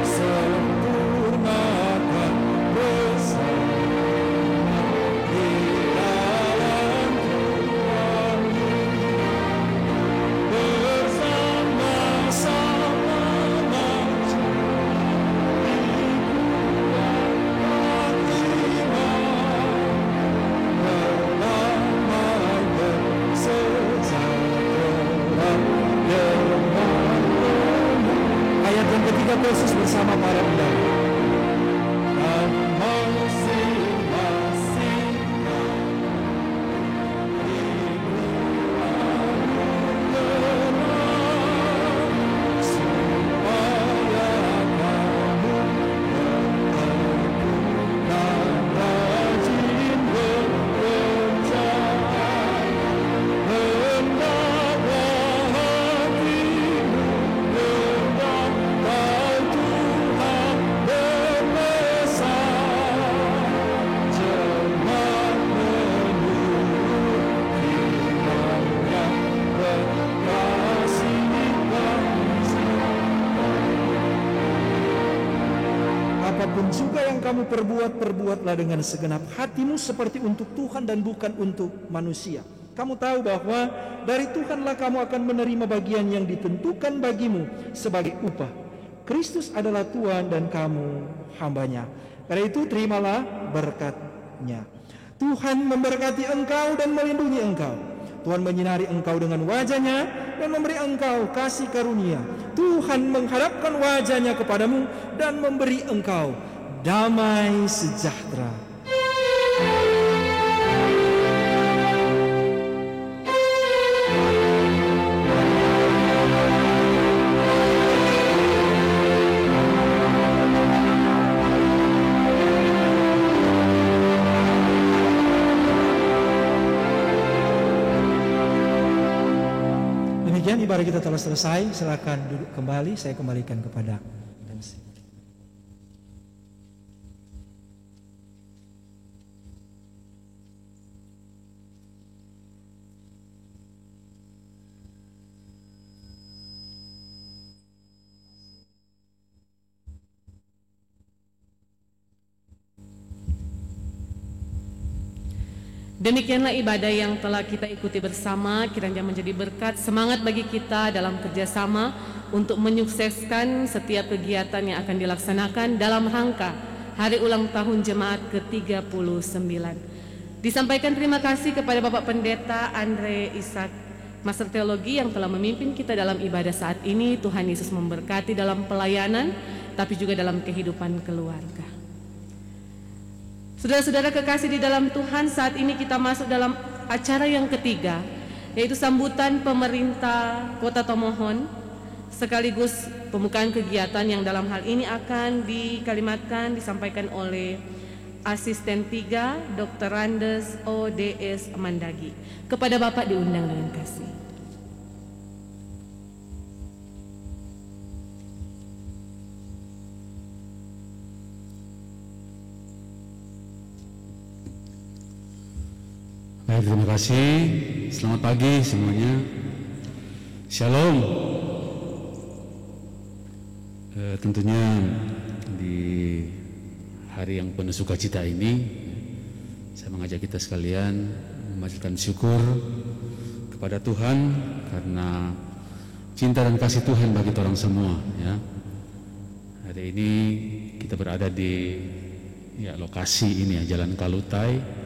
sempurnakan bersama di dalam Tuhan, bersama-sama maju di kuat iman, damai bersejahtera dengan ayat yang ketiga Yesus bersama para undangan. Dan masing-masing supaya kamu dan rajin bekerja, hendaklah hatimu mendapat Tuhan berlesan, jemaat menurut firman-Nya berkasih bangsa. Apapun juga yang kamu perbuat, perbuatlah dengan segenap hatimu seperti untuk Tuhan dan bukan untuk manusia. Kamu tahu bahwa dari Tuhanlah kamu akan menerima bagian yang ditentukan bagimu sebagai upah. Kristus adalah Tuhan dan kamu hambanya. Karena itu terimalah berkat-Nya. Tuhan memberkati engkau dan melindungi engkau. Tuhan menyinari engkau dengan wajah-Nya dan memberi engkau kasih karunia. Tuhan menghadapkan wajah-Nya kepadamu dan memberi engkau damai sejahtera. Demikian ibadah kita telah selesai. Silakan duduk kembali. Saya kembalikan kepada MC. Demikianlah ibadah yang telah kita ikuti bersama, kiranya menjadi berkat, semangat bagi kita dalam kerjasama untuk menyukseskan setiap kegiatan yang akan dilaksanakan dalam rangka Hari Ulang Tahun Jemaat ke-39. Disampaikan terima kasih kepada Bapak Pendeta Andre Ishak, Master Teologi, yang telah memimpin kita dalam ibadah saat ini. Tuhan Yesus memberkati dalam pelayanan, tapi juga dalam kehidupan keluarga. Saudara-saudara kekasih di dalam Tuhan, saat ini kita masuk dalam acara yang ketiga, yaitu sambutan pemerintah Kota Tomohon, sekaligus pembukaan kegiatan yang dalam hal ini akan dikalimatkan, disampaikan oleh Asisten 3, Dr. Randes ODS Mandagi. Kepada Bapak diundang dengan kasih. Baik, terima kasih. Selamat pagi semuanya. Shalom. Tentunya di hari yang penuh sukacita ini, saya mengajak kita sekalian memanjatkan syukur kepada Tuhan karena cinta dan kasih Tuhan bagi orang semua. Ya. Hari ini kita berada di lokasi ini, Jalan Kalutai.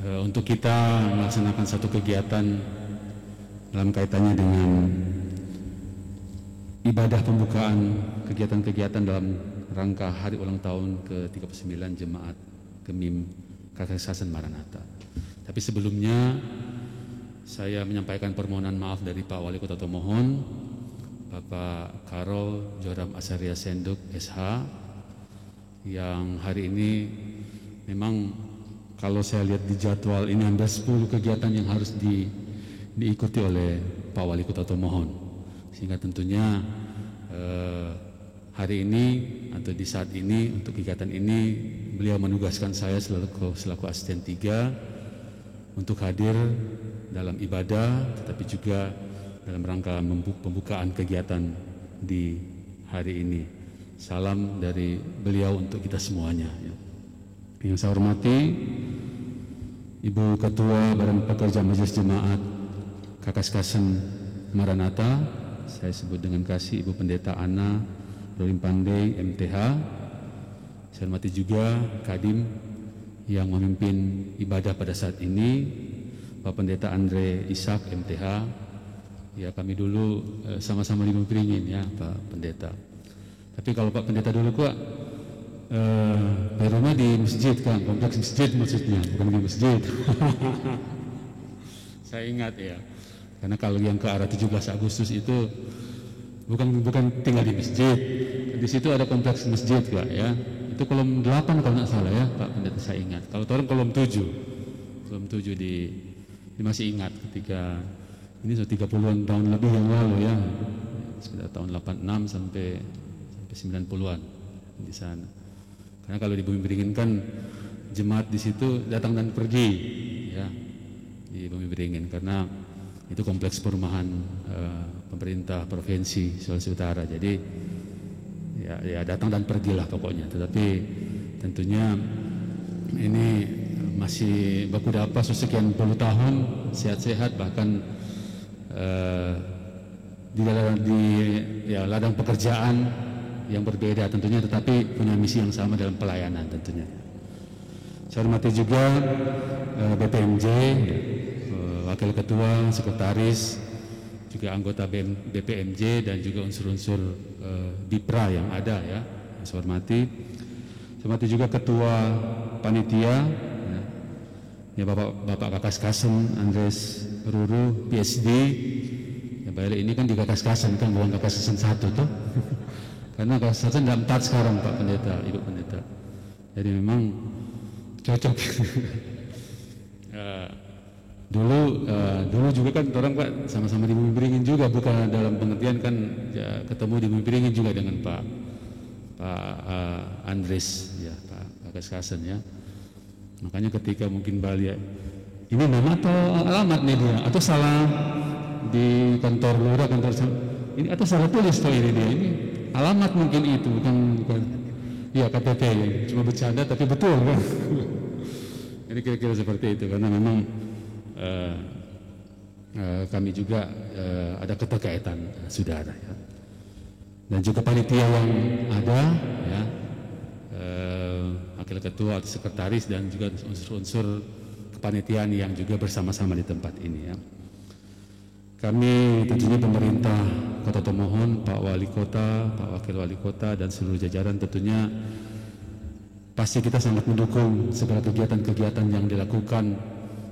Untuk kita melaksanakan satu kegiatan dalam kaitannya dengan ibadah pembukaan kegiatan-kegiatan dalam rangka Hari Ulang Tahun ke-39 Jemaat Gemim Kakasasan Maranatha. Tapi sebelumnya saya menyampaikan permohonan maaf dari Pak Wali Kota Tomohon, Bapak Karol Joram Asaria Senduk SH, yang hari ini memang kalau saya lihat di jadwal ini ada 10 kegiatan yang harus diikuti oleh Pak Wali Kota Tomohon. Sehingga tentunya hari ini atau di saat ini untuk kegiatan ini beliau menugaskan saya selaku Asisten 3 untuk hadir dalam ibadah, tetapi juga dalam rangka pembukaan kegiatan di hari ini. Salam dari beliau untuk kita semuanya. Yang saya hormati Ibu Ketua Badan Pekerja Majelis Jemaat Kakaskasen Maranatha, saya sebut dengan kasih Ibu Pendeta Ana Rolim Pandey MTH. Saya hormati juga Kadim yang memimpin ibadah pada saat ini, Pak Pendeta Andre Ishak MTH. Ya, kami dulu sama-sama di Mempringin ya Pak Pendeta. Tapi kalau Pak Pendeta dulu kok rumah di masjid kan, kompleks masjid maksudnya, bukan di masjid. Saya ingat ya, karena kalau yang ke arah 17 Agustus itu bukan tinggal di masjid, di situ ada kompleks masjid Pak ya. Itu kolom 8 kalau nggak salah ya Pak Pendeta, saya ingat. Kalau orang kolom 7 di masih ingat ketika ini sudah 30-an tahun lebih yang lalu ya, sekitar tahun 86 sampai 90-an di sana. Karena kalau di Bumi Beringin kan jemaat di situ datang dan pergi ya, di Bumi Beringin karena itu kompleks perumahan pemerintah provinsi Sulawesi Utara. Jadi ya datang dan pergilah pokoknya. Tetapi tentunya ini masih baku dapa sekian puluh tahun sehat-sehat, bahkan di ladang pekerjaan yang berbeda tentunya, tetapi punya misi yang sama dalam pelayanan tentunya. Saya hormati juga BPMJ wakil ketua, sekretaris, juga anggota BPMJ dan juga unsur-unsur BIPRA yang ada ya. Saya hormati juga ketua panitia ya Bapak Kakas Kasem Andres Ruru PhD. Ya Pak ini kan di Kakas Kasem kan, bukan Kakas Kasem 1 tuh. Karena Kakas Kasem ada 4 sekarang Pak Pendeta, Ibu Pendeta. Jadi memang cocok. Dulu juga kan orang Pak sama-sama di Bumi Beringin juga, bukan dalam pengertian kan ya, ketemu di Bumi Beringin juga dengan Pak Andres ya, Pak Kaskasen ya. Makanya ketika mungkin Bali ini nama atau alamat nih dia, atau salah di kantor lurah, kantor ini atau salah tulis tuh ini dia, ini alamat mungkin itu bukan ya KTP ya. Cuma bercanda tapi betul kan. Ini kira-kira seperti itu karena memang kami juga ada keterkaitan saudara ya. Dan juga panitia yang ada ya, wakil ketua atau sekretaris dan juga unsur-unsur kepanitiaan yang juga bersama-sama di tempat ini ya. Kami tentunya pemerintah Kota Tomohon, Pak Wali Kota, Pak Wakil Wali Kota dan seluruh jajaran tentunya pasti kita sangat mendukung segala kegiatan-kegiatan yang dilakukan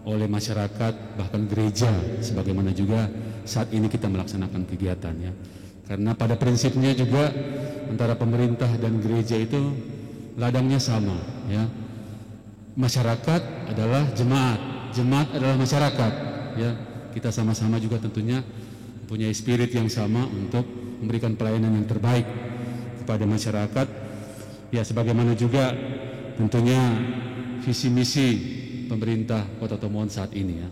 oleh masyarakat, bahkan gereja, sebagaimana juga saat ini kita melaksanakan kegiatannya. Karena pada prinsipnya juga antara pemerintah dan gereja itu ladangnya sama, ya. Masyarakat adalah jemaat, jemaat adalah masyarakat, ya. Kita sama-sama juga tentunya punya spirit yang sama untuk memberikan pelayanan yang terbaik kepada masyarakat. Ya, sebagaimana juga tentunya visi misi pemerintah Kota Tomohon saat ini ya.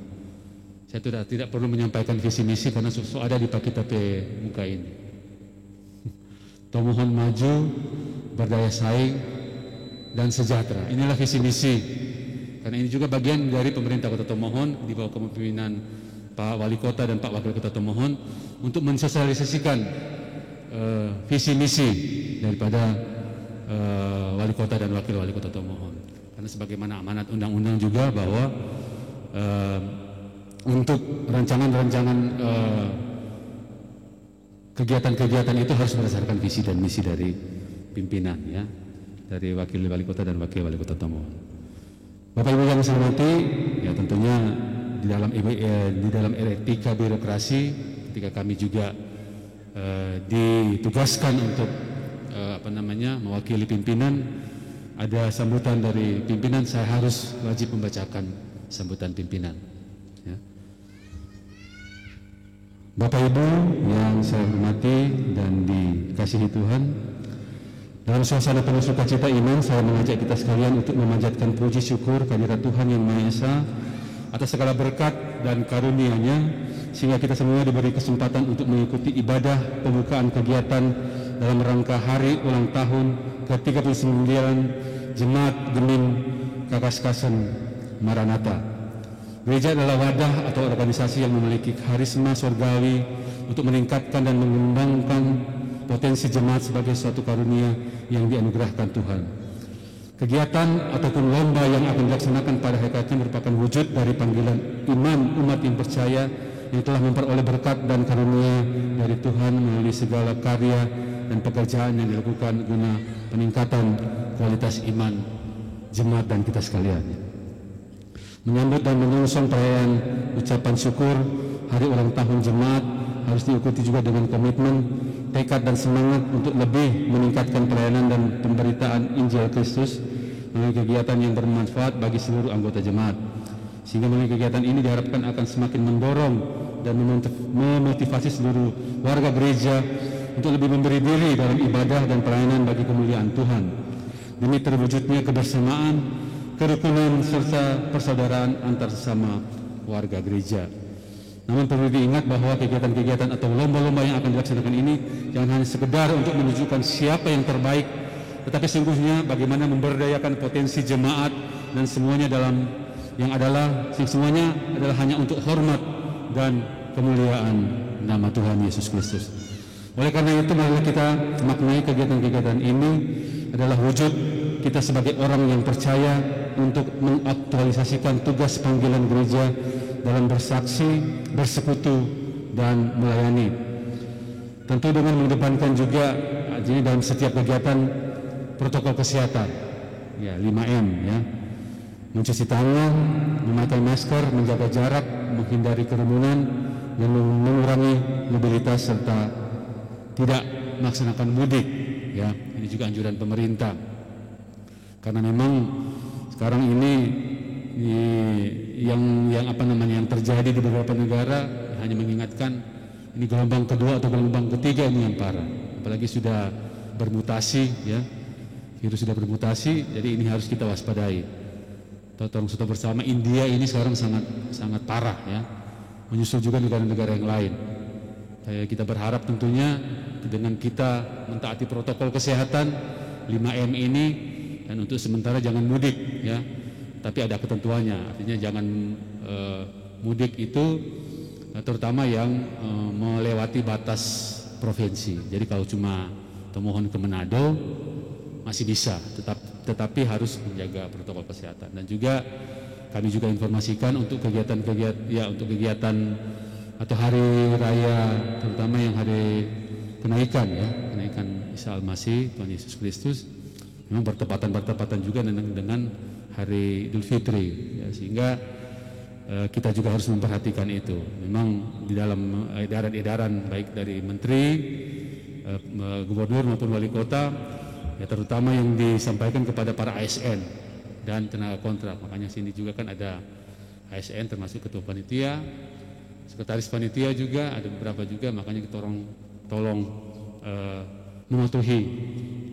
Saya tidak perlu menyampaikan visi misi karena susu ada di Pakita P muka ini. Tomohon maju, berdaya saing dan sejahtera. Inilah visi misi. Karena ini juga bagian dari pemerintah Kota Tomohon di bawah kepemimpinan Pak Wali Kota dan Pak Wakil Kota Tomohon untuk mensosialisasikan visi misi daripada Wali Kota dan Wakil Wali Kota Tomohon. Karena sebagaimana amanat undang-undang juga bahwa untuk rancangan-rancangan kegiatan-kegiatan itu harus berdasarkan visi dan misi dari pimpinan ya, dari Wakil Wali Kota dan Wakil Wali Kota Tomohon. Bapak Ibu yang saya hormati, ya tentunya di dalam etika birokrasi ketika kami juga ditugaskan untuk mewakili pimpinan. Ada sambutan dari pimpinan, saya harus wajib membacakan sambutan pimpinan ya. Bapak Ibu yang saya hormati dan dikasihi Tuhan, dalam suasana penuh sukacita iman, saya mengajak kita sekalian untuk memanjatkan puji syukur kehadirat Tuhan Yang Maha Esa atas segala berkat dan karunia-Nya, sehingga kita semua diberi kesempatan untuk mengikuti ibadah pembukaan kegiatan dalam rangka hari ulang tahun ke-39 Jemaat Gemim Kakas Kasem Maranatha. Gereja adalah wadah atau organisasi yang memiliki karisma surgawi untuk meningkatkan dan mengembangkan potensi jemaat sebagai suatu karunia yang dianugerahkan Tuhan. Kegiatan ataupun lomba yang akan dilaksanakan pada hakikatnya merupakan wujud dari panggilan iman umat yang percaya yang telah memperoleh berkat dan karunia dari Tuhan melalui segala karya dan pekerjaan yang dilakukan guna peningkatan kualitas iman jemaat dan kita sekalian. Menyambut dan menyongsong perayaan ucapan syukur hari ulang tahun jemaat harus diikuti juga dengan komitmen, tekad dan semangat untuk lebih meningkatkan pelayanan dan pemberitaan Injil Kristus melalui kegiatan yang bermanfaat bagi seluruh anggota jemaat. Sehingga melalui kegiatan ini diharapkan akan semakin mendorong dan memotivasi seluruh warga gereja untuk lebih memberi diri dalam ibadah dan pelayanan bagi kemuliaan Tuhan, demi terwujudnya kebersamaan, kerukunan serta persaudaraan antar sesama warga gereja. Namun perlu diingat bahwa kegiatan-kegiatan atau lomba-lomba yang akan dilaksanakan ini jangan hanya sekedar untuk menunjukkan siapa yang terbaik, tetapi sungguhnya bagaimana memberdayakan potensi jemaat dan semuanya semuanya adalah hanya untuk hormat dan kemuliaan nama Tuhan Yesus Kristus. Oleh karena itu, marilah kita maknai kegiatan-kegiatan ini adalah wujud kita sebagai orang yang percaya untuk mengaktualisasikan tugas panggilan gereja dalam bersaksi, bersekutu, dan melayani. Tentu dengan mengedepankan juga jadi dalam setiap kegiatan protokol kesehatan, ya 5M ya, mencuci tangan, memakai masker, menjaga jarak, menghindari kerumunan, dan mengurangi mobilitas serta tidak melaksanakan mudik. Ya, ini juga anjuran pemerintah. Karena memang sekarang ini yang terjadi di beberapa negara hanya mengingatkan ini gelombang kedua atau gelombang ketiga ini yang parah. Apalagi sudah bermutasi ya. Virus sudah bermutasi, jadi ini harus kita waspadai. Tolong kita bersama, India ini sekarang sangat parah ya. Menyusul juga negara-negara yang lain. Kita berharap tentunya dengan kita mentaati protokol kesehatan 5M ini, dan untuk sementara jangan mudik ya, tapi ada ketentuannya. Artinya jangan mudik itu terutama yang melewati batas provinsi. Jadi kalau cuma Tomohon ke Manado masih bisa, tetapi harus menjaga protokol kesehatan. Dan juga kami juga informasikan untuk kegiatan atau hari raya, terutama yang hari kenaikan ya, kenaikan Isa Al-Masih Tuhan Yesus Kristus, memang bertepatan juga dengan hari Idul Fitri ya, sehingga kita juga harus memperhatikan itu. Memang di dalam edaran-edaran baik dari menteri, gubernur maupun wali kota ya, terutama yang disampaikan kepada para ASN dan tenaga kontrak. Makanya sini juga kan ada ASN termasuk ketua panitia, sekretaris panitia juga ada beberapa juga. Makanya kita tolong mematuhi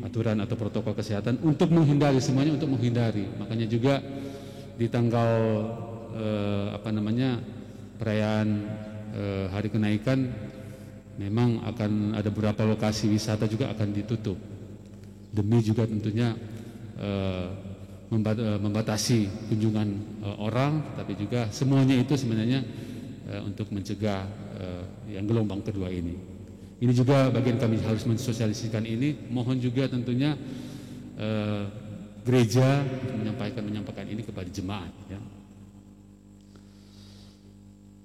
aturan atau protokol kesehatan untuk menghindari semuanya, untuk menghindari. Makanya juga di tanggal perayaan hari kenaikan memang akan ada beberapa lokasi wisata juga akan ditutup demi juga tentunya membatasi kunjungan orang, tapi juga semuanya itu sebenarnya untuk mencegah yang gelombang kedua ini. Ini juga bagian kami harus mensosialisasikan ini. Mohon juga tentunya gereja menyampaikan ini kepada jemaat. Ya.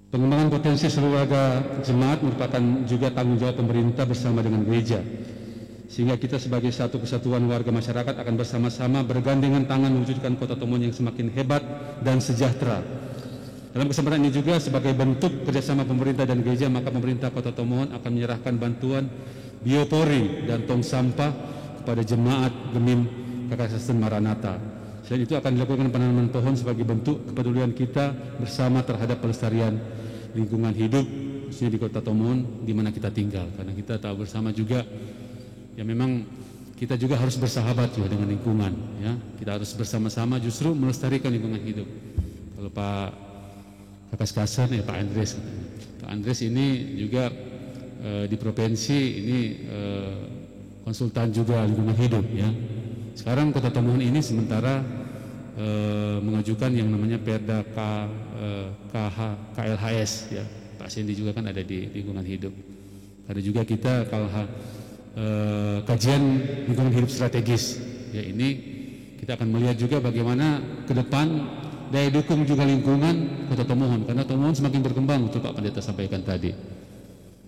Pengembangan potensi seluruh warga jemaat merupakan juga tanggung jawab pemerintah bersama dengan gereja. Sehingga kita sebagai satu kesatuan warga masyarakat akan bersama-sama bergandengan tangan mewujudkan Kota Tomohon yang semakin hebat dan sejahtera. Dalam kesempatan ini juga sebagai bentuk kerjasama pemerintah dan gereja, maka pemerintah Kota Tomohon akan menyerahkan bantuan biopori dan tong sampah kepada jemaat Gemim Kakasasten Maranatha. Selain itu akan dilakukan penanaman pohon sebagai bentuk kepedulian kita bersama terhadap pelestarian lingkungan hidup, khususnya di Kota Tomohon di mana kita tinggal. Karena kita tahu bersama juga ya memang kita juga harus bersahabat juga dengan lingkungan ya. Kita harus bersama-sama justru melestarikan lingkungan hidup. Kalau Pak Kakaskasan ya Pak Andres ini juga di provinsi ini konsultan juga lingkungan hidup ya. Sekarang Kota Tomohon ini sementara mengajukan yang namanya Perda KLHS ya. Pak Sendi juga kan ada di lingkungan hidup. Ada juga kita kajian lingkungan hidup strategis. Ya, ini kita akan melihat juga bagaimana ke depan daya dukung juga lingkungan Kota Tomohon, karena Tomohon semakin berkembang, betul Pak Pendeta sampaikan tadi.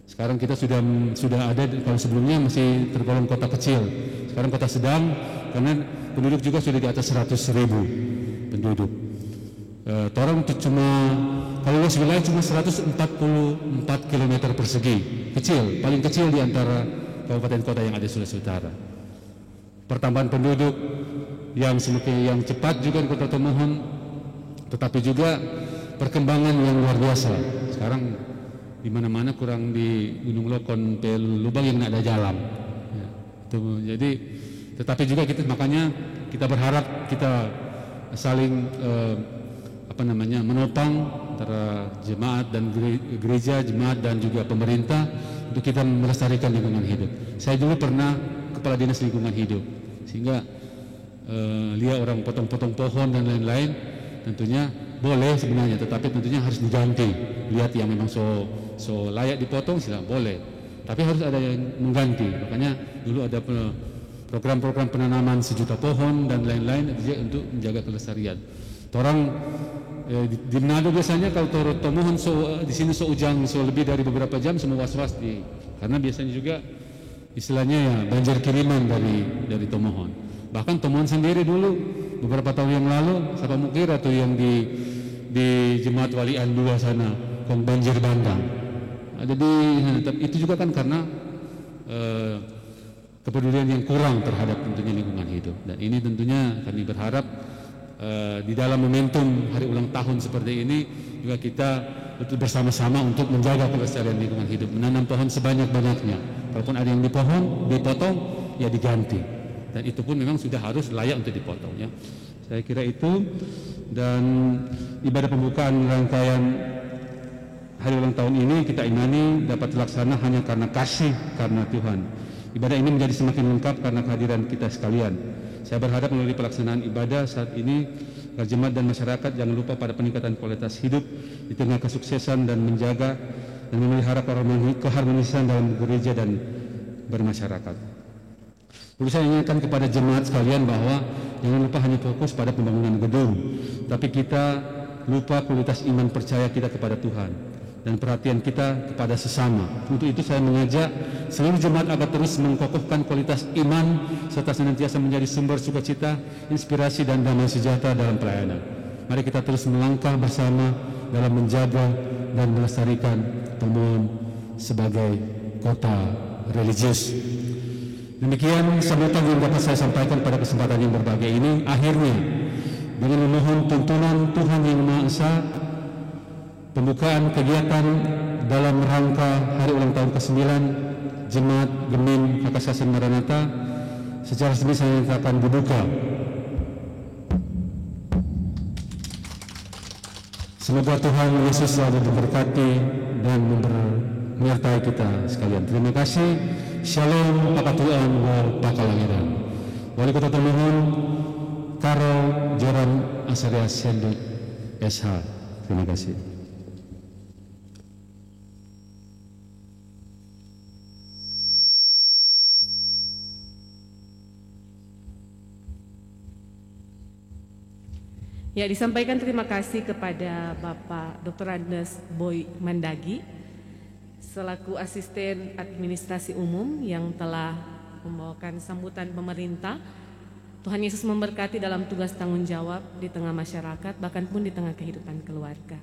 Sekarang kita sudah ada, kalau sebelumnya masih tergolong kota kecil, sekarang kota sedang, karena penduduk juga sudah di atas 100.000 penduduk. Torong kalau luas wilayah cuma 144 km persegi, kecil, paling kecil di antara kabupaten kota yang ada di Sulawesi Utara. Pertambahan penduduk yang semakin cepat juga di Kota Tomohon, tetapi juga perkembangan yang luar biasa. Sekarang di mana-mana kurang di Gunung Lokon, lubang yang ada jalan. Ya, jadi, tetapi juga makanya kita berharap kita saling menopang antara jemaat dan gereja, jemaat dan juga pemerintah untuk kita melestarikan lingkungan hidup. Saya dulu pernah kepala dinas lingkungan hidup, sehingga lihat orang potong-potong pohon dan lain-lain, tentunya boleh sebenarnya, tetapi tentunya harus diganti. Lihat yang memang so layak dipotong silakan boleh, tapi harus ada yang mengganti. Makanya dulu ada program-program penanaman 1 juta pohon dan lain-lain untuk menjaga kelestarian. Orang di Manado biasanya kalau tomohon di sini seujang lebih dari beberapa jam semua was-was karena biasanya juga istilahnya ya banjir kiriman dari tomohon. Bahkan tomohon sendiri dulu beberapa tahun yang lalu siapa mukira tuh yang di Jemaat Walian 2 sana kong banjir bandang. Jadi itu juga kan karena kepedulian yang kurang terhadap tentunya lingkungan hidup. Dan ini tentunya kami berharap di dalam momentum hari ulang tahun seperti ini juga kita betul bersama-sama untuk menjaga kelestarian lingkungan hidup, menanam pohon sebanyak-banyaknya. Walaupun ada yang dipotong, ya diganti. Dan itu pun memang sudah harus layak untuk dipotong ya. Saya kira itu. Dan ibadah pembukaan rangkaian hari ulang tahun ini kita imani dapat terlaksana hanya karena kasih karena Tuhan. Ibadah ini menjadi semakin lengkap karena kehadiran kita sekalian. Saya berharap melalui pelaksanaan ibadah saat ini agar jemaat dan masyarakat jangan lupa pada peningkatan kualitas hidup di tengah kesuksesan dan menjaga dan memelihara keharmonisan dalam gereja dan bermasyarakat. Perlu saya ingatkan kepada jemaat sekalian bahwa jangan lupa hanya fokus pada pembangunan gedung, tapi kita lupa kualitas iman percaya kita kepada Tuhan dan perhatian kita kepada sesama. Untuk itu saya mengajak seluruh jemaat agar terus mengkokohkan kualitas iman serta senantiasa menjadi sumber sukacita, inspirasi dan damai sejahtera dalam pelayanan. Mari kita terus melangkah bersama dalam menjaga dan melestarikan Tomohon sebagai kota religius. Demikian sambutan yang dapat saya sampaikan pada kesempatan yang berbahagia ini. Akhirnya dengan memohon tuntunan Tuhan Yang Maha Esa, pembukaan kegiatan dalam rangka hari ulang tahun ke-9 Jemaat Gemim Kakasasan Maranatha secara resmi saya nyatakan dibuka. Semoga Tuhan Yesus selalu memberkati dan menyertai kita sekalian. Terima kasih. Shalom Pakatuan Wal Pakalahiran. Wali Kota Tomohon Karol Joran Asaria Senduk SH. Terima kasih. Ya, disampaikan terima kasih kepada Bapak Dr. Andes Boy Mandagi selaku asisten administrasi umum yang telah membawakan sambutan pemerintah. Tuhan Yesus memberkati dalam tugas tanggung jawab di tengah masyarakat, bahkan pun di tengah kehidupan keluarga.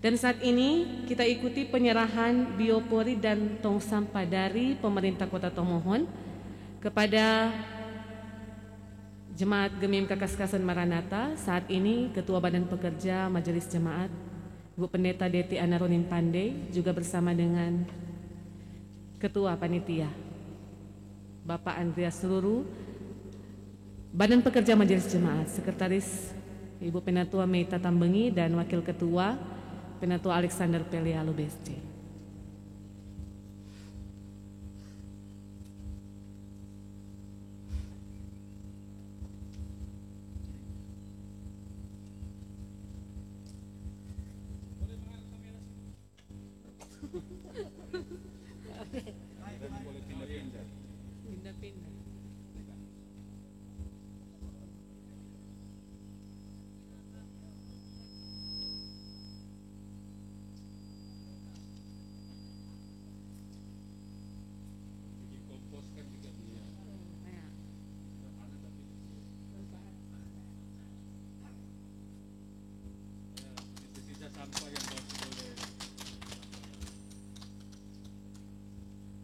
Dan saat ini kita ikuti penyerahan biopori dan tong sampah dari pemerintah Kota Tomohon kepada Jemaat Gemim Kakaskasan Maranatha. Saat ini Ketua Badan Pekerja Majelis Jemaat Ibu Pendeta Deti Anaronin Pandey juga bersama dengan Ketua Panitia Bapak Andreas Luru, Badan Pekerja Majelis Jemaat, Sekretaris Ibu Penatua Meita Tambengi dan Wakil Ketua Penatua Alexander Pelia Lubesce.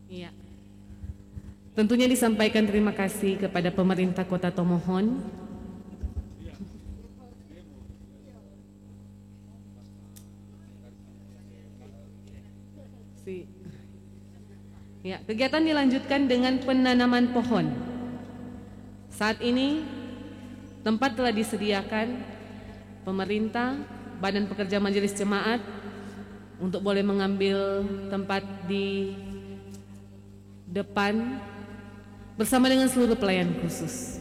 Iya. Tentunya disampaikan terima kasih kepada pemerintah Kota Tomohon Ya, kegiatan dilanjutkan dengan penanaman pohon. Saat ini tempat telah disediakan pemerintah, Badan Pekerja Majelis Jemaat untuk boleh mengambil tempat di depan bersama dengan seluruh pelayan khusus.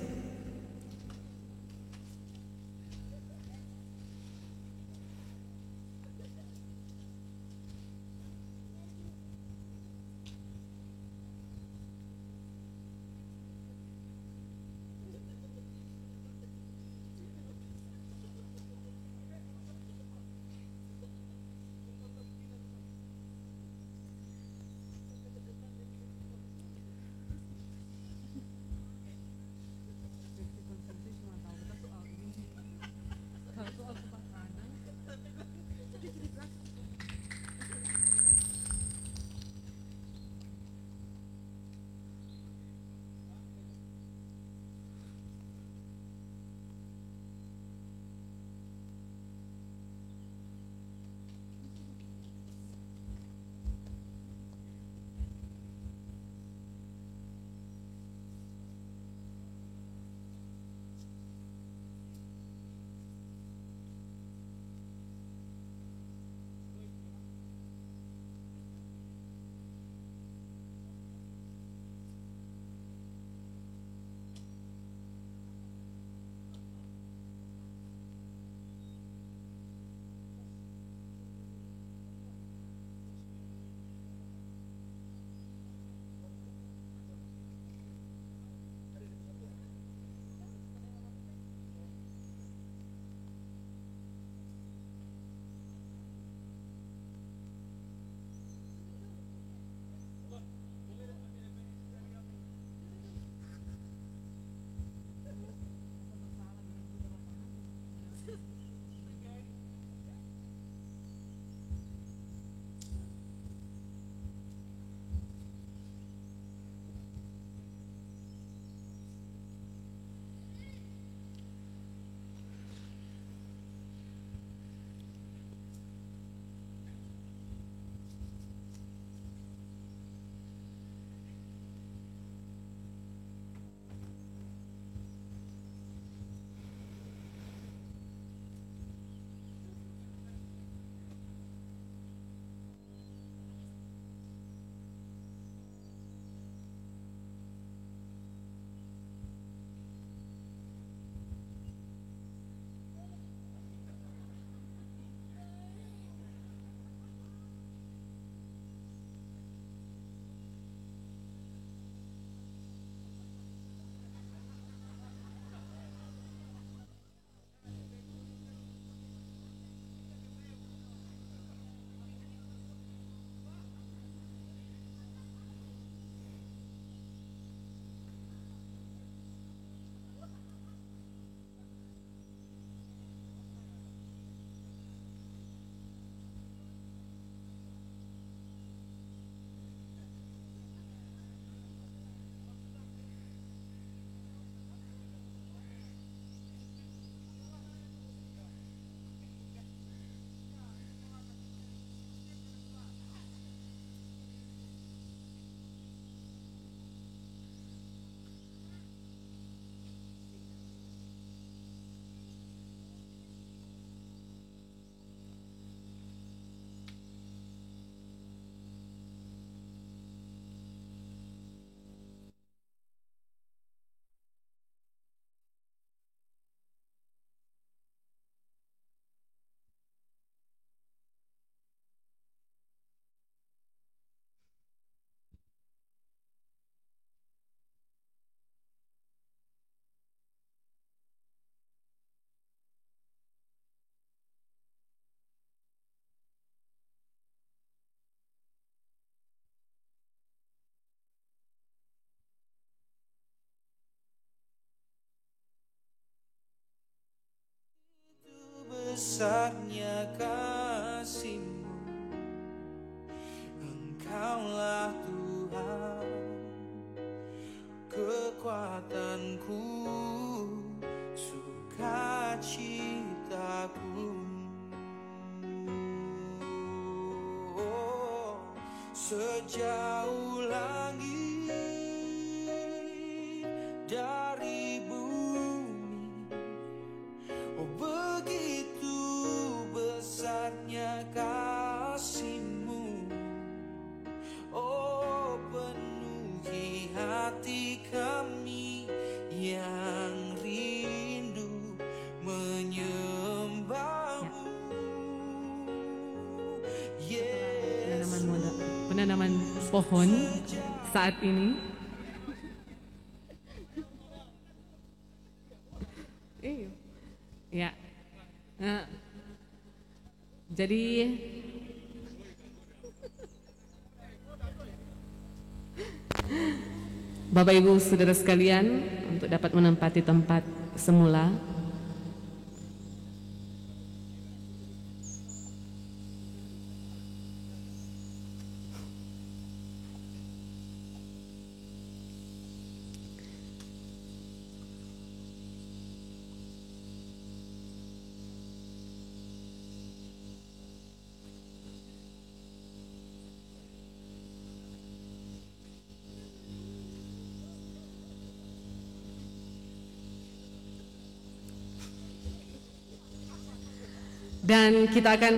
besarnya kasih-Mu. Engkaulah Tuhan, kekuatanku, sukacitaku. Sejauh langit dari bumi, oh begitu besarnya kasih-Mu. Oh penuhi hati kami yang rindu menyembah-Mu. Penanaman pohon saat ini. Ya. Nah, jadi Bapak Ibu Saudara sekalian, untuk dapat menempati tempat semula, dan kita akan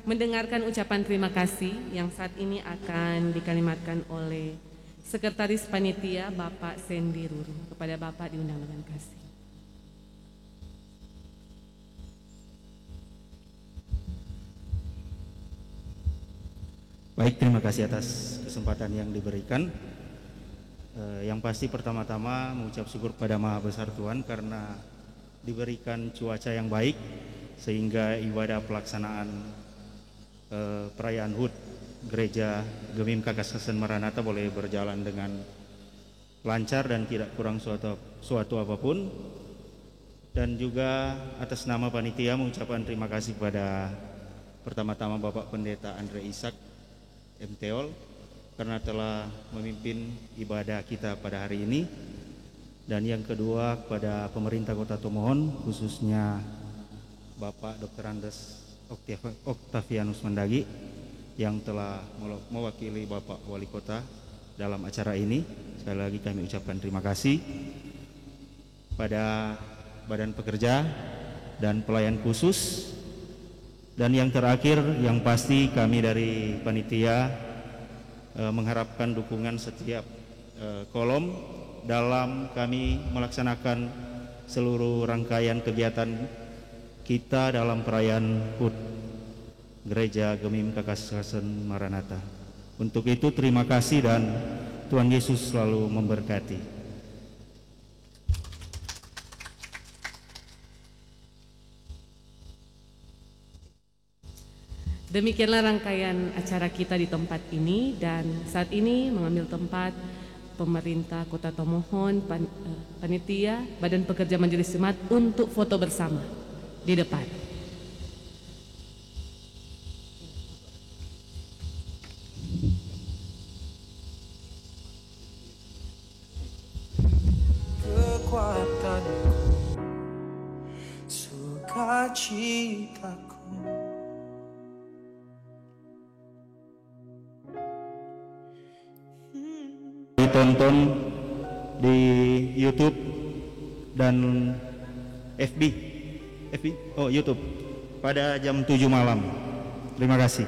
mendengarkan ucapan terima kasih yang saat ini akan dikalimatkan oleh Sekretaris Panitia Bapak Sandy Ruru. Kepada Bapak diundang dengan kasih. Baik, terima kasih atas kesempatan yang diberikan. Yang pasti pertama-tama mengucap syukur pada Maha Besar Tuhan karena diberikan cuaca yang baik sehingga ibadah pelaksanaan perayaan HUT Gereja Gemim Kakasasan Maranatha boleh berjalan dengan lancar dan tidak kurang suatu apapun. Dan juga atas nama panitia mengucapkan terima kasih kepada pertama-tama Bapak Pendeta Andre Ishak MTeol karena telah memimpin ibadah kita pada hari ini. Dan yang kedua kepada pemerintah Kota Tomohon, khususnya Bapak Dr. Andes Octavianus Mendagi yang telah mewakili Bapak Wali Kota dalam acara ini. Sekali lagi kami ucapkan terima kasih pada Badan Pekerja dan Pelayan Khusus. Dan yang terakhir yang pasti kami dari panitia mengharapkan dukungan setiap kolom dalam kami melaksanakan seluruh rangkaian kegiatan kita dalam perayaan HUT Gereja Gemim Kakasasan Maranatha. Untuk itu terima kasih dan Tuhan Yesus selalu memberkati. Demikianlah rangkaian acara kita di tempat ini, dan saat ini mengambil tempat pemerintah Kota Tomohon, panitia, Badan Pekerja Majelis Jemaat untuk foto bersama di depan. Kekuatanku, sukacitaku, ditonton di YouTube dan FB, YouTube pada jam 7 malam. Terima kasih.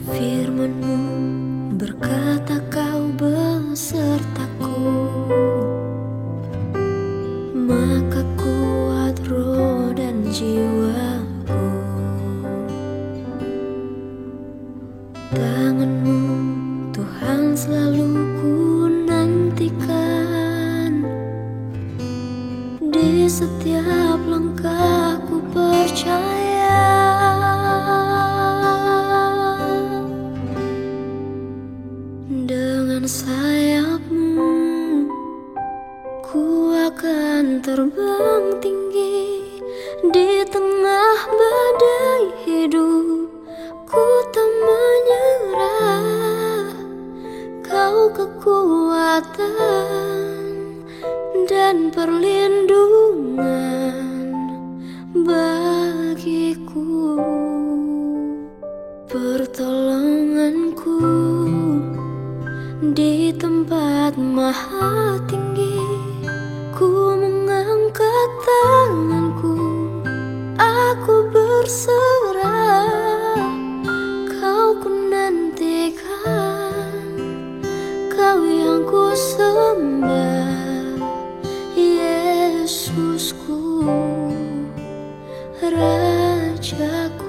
Firman-Mu berkata Kau besertaku, maka kuat roh dan jiwaku. Tangan-Mu Tuhan selalu ku nantikan, di setiap langkahku percaya Di tengah badai hidup, ku tak menyerah. Kau kekuatan dan perlindungan bagiku, pertolonganku di tempat maha tinggi. Ku mengangkat tanganku, aku berserah. Kau ku nantikan, Kau yang ku sembah, Yesusku, Rajaku.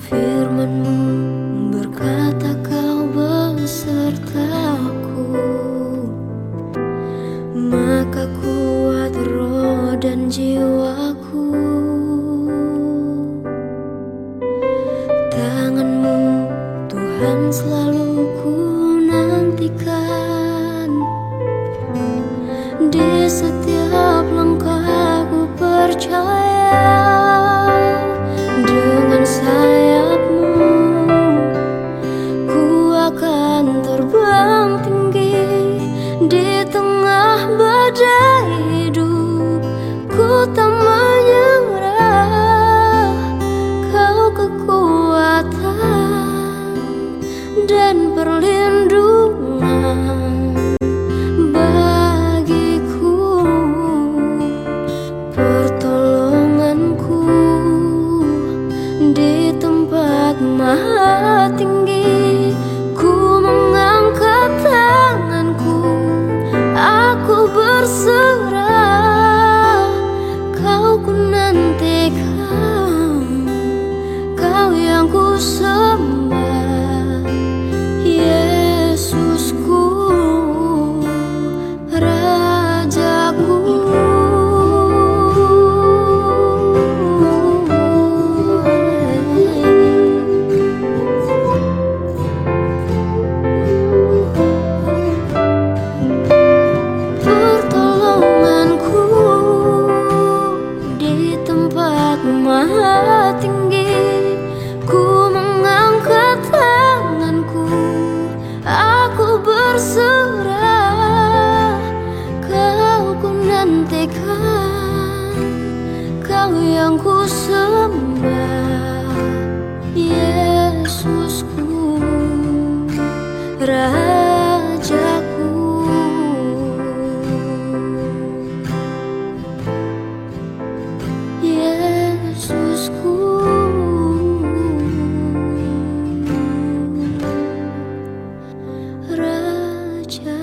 Firman-Mu berkata Kau besertaku, maka kuat roh dan jiwaku. Tangan-Mu Tuhan selalu ku nantikan, di setiap langkah ku percaya. Dengan sayap-Mu ku akan terbang tinggi. Di tengah badai hidup, ku tak menyerah. Kau kekuatan dan perlindungan bagiku, pertolonganku di tempat maha tinggi. Ku mengangkat tanganku, aku berserah. Kau ku nantikan, Kau yang ku sembah, Yesusku, Rajaku. Pertolonganku di tempat maha tinggi. Ku mengangkat tanganku, aku berserah. Kau ku nantikan, Kau yang ku sembah, Yesusku, Rajaku. Yesusku, Rajaku.